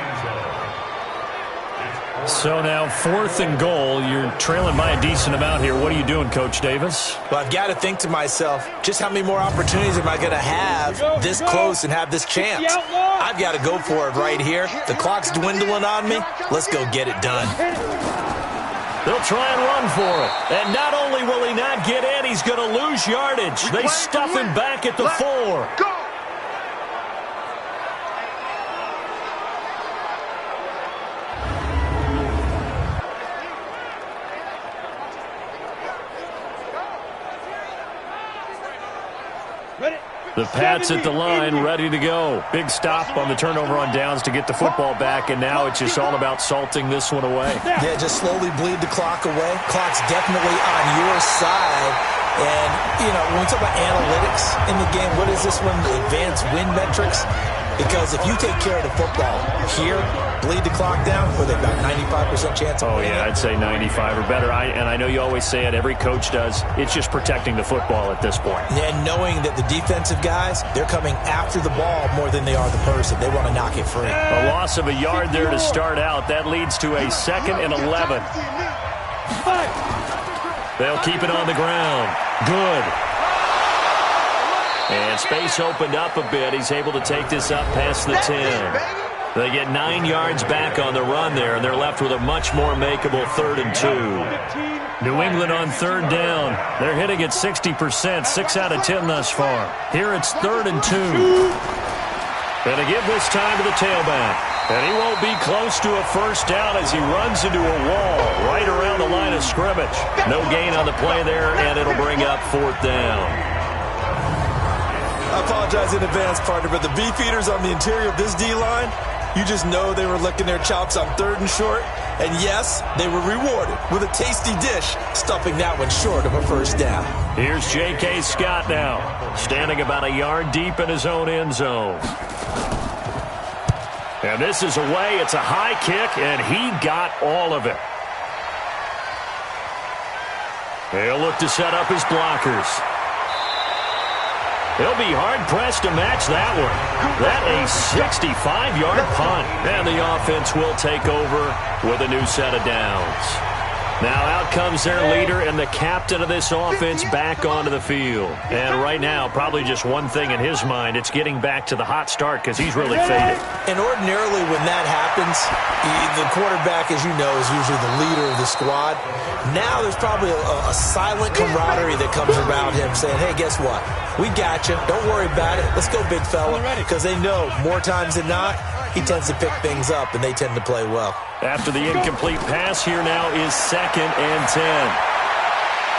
So now 4th and goal. You're trailing by a decent amount here. What are you doing, Coach Davis? Well, I've got to think to myself, just how many more opportunities am I going to have this close and have this chance? I've got to go for it right here. The clock's dwindling on me. Let's go get it done. They'll try and run for it. And not only will he not get in, he's going to lose yardage. They stuff him back at the 4. The Pats at the line, ready to go. Big stop on the turnover on downs to get the football back, and now it's just all about salting this one away. Yeah, just slowly bleed the clock away. Clock's definitely on your side. And, you know, when we talk about analytics in the game, what is this one? The advanced win metrics? Because if you take care of the football here, bleed the clock down, where they've got 95% chance of winning. Oh, yeah, I'd say 95 or better. And I know you always say it, every coach does. It's just protecting the football at this point. And knowing that the defensive guys, they're coming after the ball more than they are the person. They want to knock it free. A loss of a yard there to start out. That leads to a 2nd and 11. They'll keep it on the ground. Good. And space opened up a bit. He's able to take this up past the 10. They get 9 yards back on the run there, and they're left with a much more makeable 3rd and 2. New England on 3rd down. They're hitting at 60%, 6 out of 10 thus far. Here it's 3rd and 2. And to give this time to the tailback. And he won't be close to a first down as he runs into a wall right around the line of scrimmage. No gain on the play there, and it'll bring up 4th down. I apologize in advance, partner, but the beefeaters on the interior of this D-line, you just know they were licking their chops on 3rd and short. And yes, they were rewarded with a tasty dish, stuffing that one short of a first down. Here's J.K. Scott now, standing about a yard deep in his own end zone. And this is away. It's a high kick, and he got all of it. He'll look to set up his blockers. He'll be hard-pressed to match that one. That a 65-yard punt. And the offense will take over with a new set of downs. Now out comes their leader and the captain of this offense back onto the field. And right now, probably just one thing in his mind. It's getting back to the hot start because he's really faded. And ordinarily when that happens, the quarterback, as you know, is usually the leader of the squad. Now there's probably a silent camaraderie that comes around him saying, hey, guess what? We got you. Don't worry about it. Let's go, big fella. Because they know more times than not, he tends to pick things up, and they tend to play well. After the incomplete pass, here now is 2nd and 10.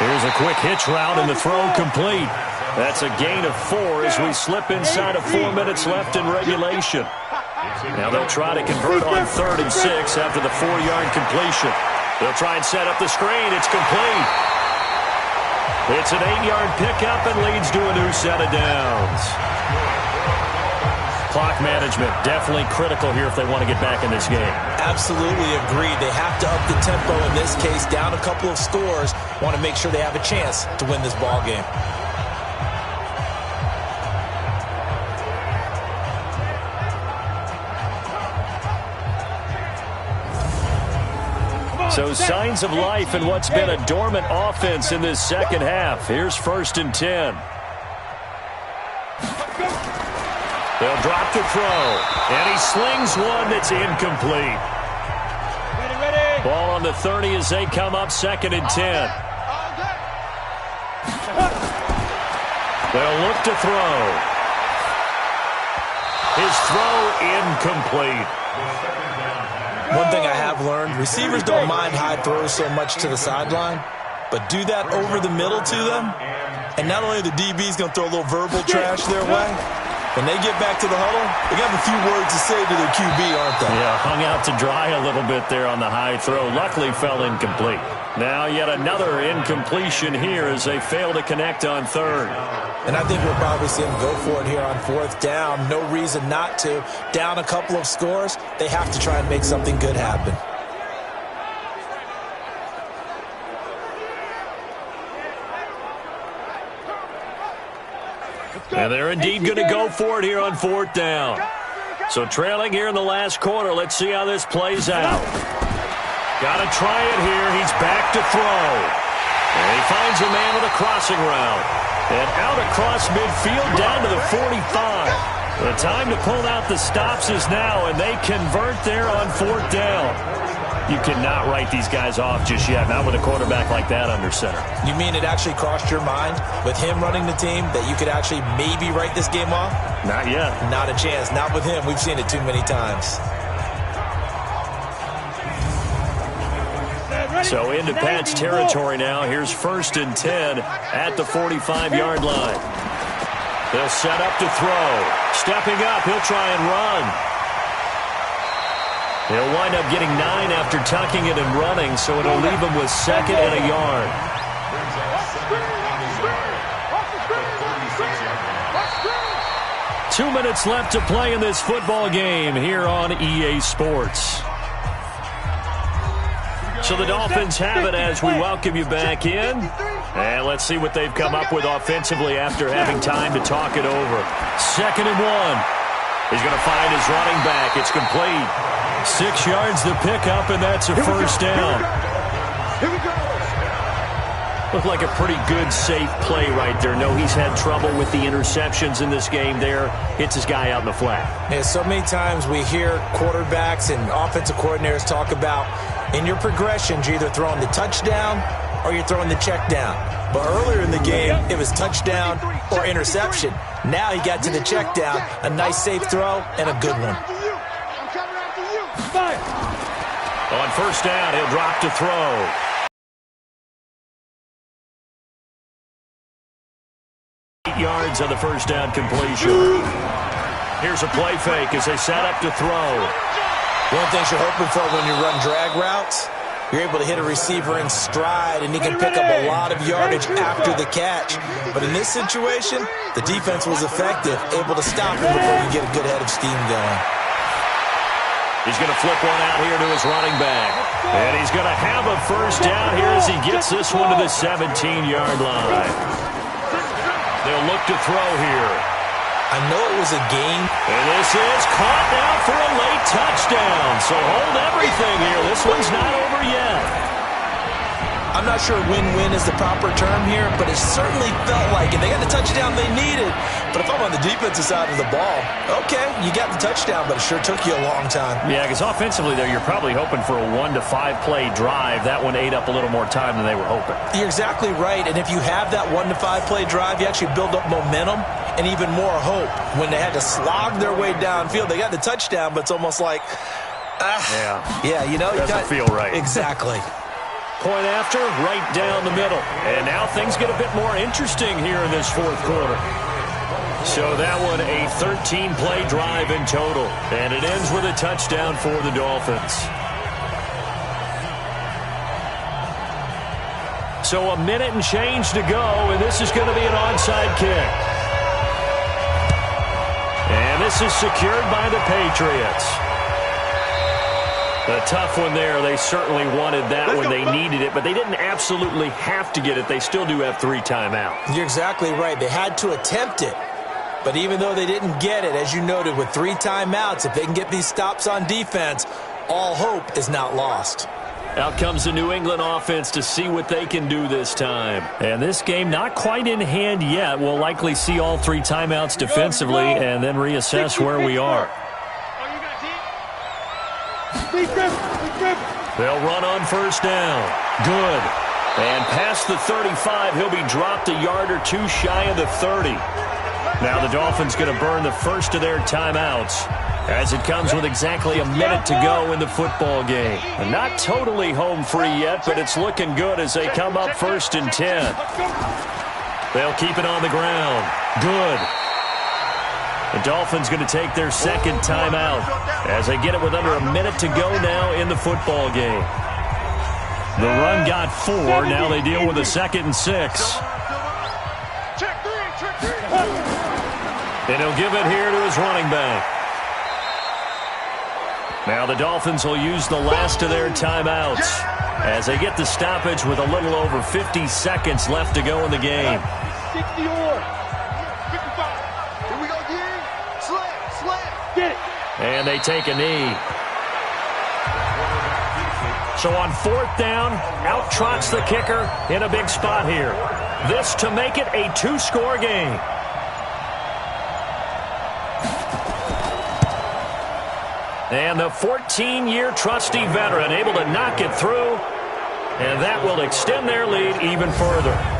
Here's a quick hitch route, and the throw complete. That's a gain of 4 as we slip inside of 4 minutes left in regulation. Now they'll try to convert on 3rd and 6 after the 4-yard completion. They'll try and set up the screen. It's complete. It's an 8-yard pickup and leads to a new set of downs. Clock management definitely critical here if they want to get back in this game. Absolutely agreed. They have to up the tempo in this case, down a couple of scores. Want to make sure they have a chance to win this ball game. So signs of life in what's been a dormant offense in this second half. Here's 1st and 10. They'll drop to throw. And he slings one that's incomplete. Ball on the 30 as they come up 2nd and 10. They'll look to throw. His throw incomplete. One thing I have learned, receivers don't mind high throws so much to the sideline, but do that over the middle to them, and not only the DB's going to throw a little verbal trash their way, when they get back to the huddle, they got a few words to say to their QB, aren't they? Yeah, hung out to dry a little bit there on the high throw. Luckily fell incomplete. Now yet another incompletion here as they fail to connect on 3rd. And I think we'll probably see them go for it here on 4th down. No reason not to. Down a couple of scores, they have to try and make something good happen. And they're indeed going to go for it here on 4th down. So trailing here in the last quarter. Let's see how this plays out. Got to try it here. He's back to throw. And he finds a man with a crossing route. And out across midfield down to the 45. The time to pull out the stops is now, and they convert there on 4th down. You cannot write these guys off just yet, not with a quarterback like that under center. You mean it actually crossed your mind with him running the team that you could actually maybe write this game off? Not yet. Not a chance. Not with him. We've seen it too many times. So into Pat's territory now. Here's 1st and 10 at the 45-yard line. They'll set up to throw. Stepping up, he'll try and run. He'll wind up getting 9 after tucking it and running, so it'll leave him with 2nd and a yard. Two minutes left to play in this football game here on EA Sports. So the Dolphins have it as we welcome you back in. And let's see what they've come up with offensively after having time to talk it over. 2nd and 1. He's going to find his running back. It's complete. 6 yards to pick up, and that's a first down. Looked like a pretty good, safe play right there. No, he's had trouble with the interceptions in this game there. Hits his guy out in the flat. Yeah, so many times we hear quarterbacks and offensive coordinators talk about in your progressions, you're either throwing the touchdown or you're throwing the check down. But earlier in the game, it was touchdown or interception. Now he got to the check down, a nice safe throw, and a good one. On first down, he'll drop to throw. Yards on the first down completion. Here's a play fake as they set up to throw. One of the things you're hoping for when you run drag routes, you're able to hit a receiver in stride, and he can pick up a lot of yardage after the catch. But in this situation, the defense was effective, able to stop him before you get a good head of steam going. He's going to flip one out here to his running back. And he's going to have a first down here as he gets this one to the 17-yard line. They'll look to throw here. I know it was a game. And this is caught now for a late touchdown. So hold everything here. This one's not over yet. I'm not sure win-win is the proper term here, but it certainly felt like it. They got the touchdown they needed. But if I'm on the defensive side of the ball, okay, you got the touchdown, but it sure took you a long time. Yeah, because offensively there, you're probably hoping for a 1 to 5 play drive. That one ate up a little more time than they were hoping. You're exactly right. And if you have that 1 to 5 play drive, you actually build up momentum and even more hope. When they had to slog their way downfield, they got the touchdown, but it's almost like, yeah, you know, doesn't feel right. Exactly. Point after, right down the middle. And now things get a bit more interesting here in this fourth quarter. So that one, a 13-play drive in total. And it ends with a touchdown for the Dolphins. So a minute and change to go, and this is going to be an onside kick. And this is secured by the Patriots. A tough one there. They certainly wanted that when they needed it, but they didn't absolutely have to get it. They still do have 3 timeouts. You're exactly right. They had to attempt it. But even though they didn't get it, as you noted, with 3 timeouts, if they can get these stops on defense, all hope is not lost. Out comes the New England offense to see what they can do this time. And this game not quite in hand yet. We'll likely see all 3 timeouts defensively and then reassess where we are. They'll run on first down. Good. And past the 35, he'll be dropped a yard or 2 shy of the 30. Now the Dolphins going to burn the first of their timeouts as it comes with exactly a minute to go in the football game. And not totally home free yet, but it's looking good as they come up 1st and 10. They'll keep it on the ground. Good. The Dolphins going to take their second timeout as they get it with under a minute to go now in the football game. The run got 4. Now they deal with a 2nd and 6. And he'll give it here to his running back. Now the Dolphins will use the last of their timeouts as they get the stoppage with a little over 50 seconds left to go in the game. And they take a knee. So on 4th down, out trots the kicker in a big spot here. This to make it a 2-score game. And the 14-year trusty veteran able to knock it through. And that will extend their lead even further.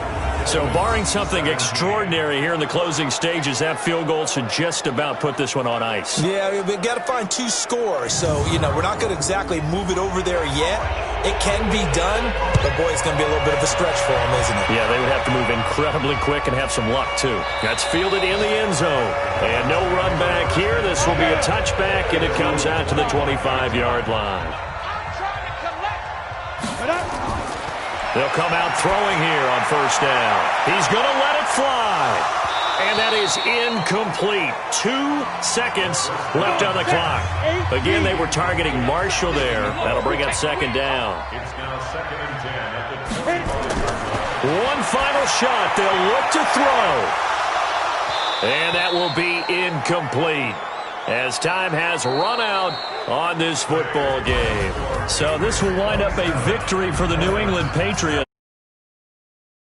So barring something extraordinary here in the closing stages, that field goal should just about put this one on ice. Yeah, we've got to find 2 scores. So, you know, we're not going to exactly move it over there yet. It can be done, but, boy, it's going to be a little bit of a stretch for them, isn't it? Yeah, they would have to move incredibly quick and have some luck, too. That's fielded in the end zone. And no run back here. This will be a touchback, and it comes out to the 25-yard line. They'll come out throwing here on first down. He's going to let it fly. And that is incomplete. 2 seconds left on the clock. Again, they were targeting Marshall there. That'll bring up 2nd down. It's now 2nd and 10 at the 20. One final shot. They'll look to throw. And that will be incomplete as time has run out on this football game. So this will wind up a victory for the New England Patriots.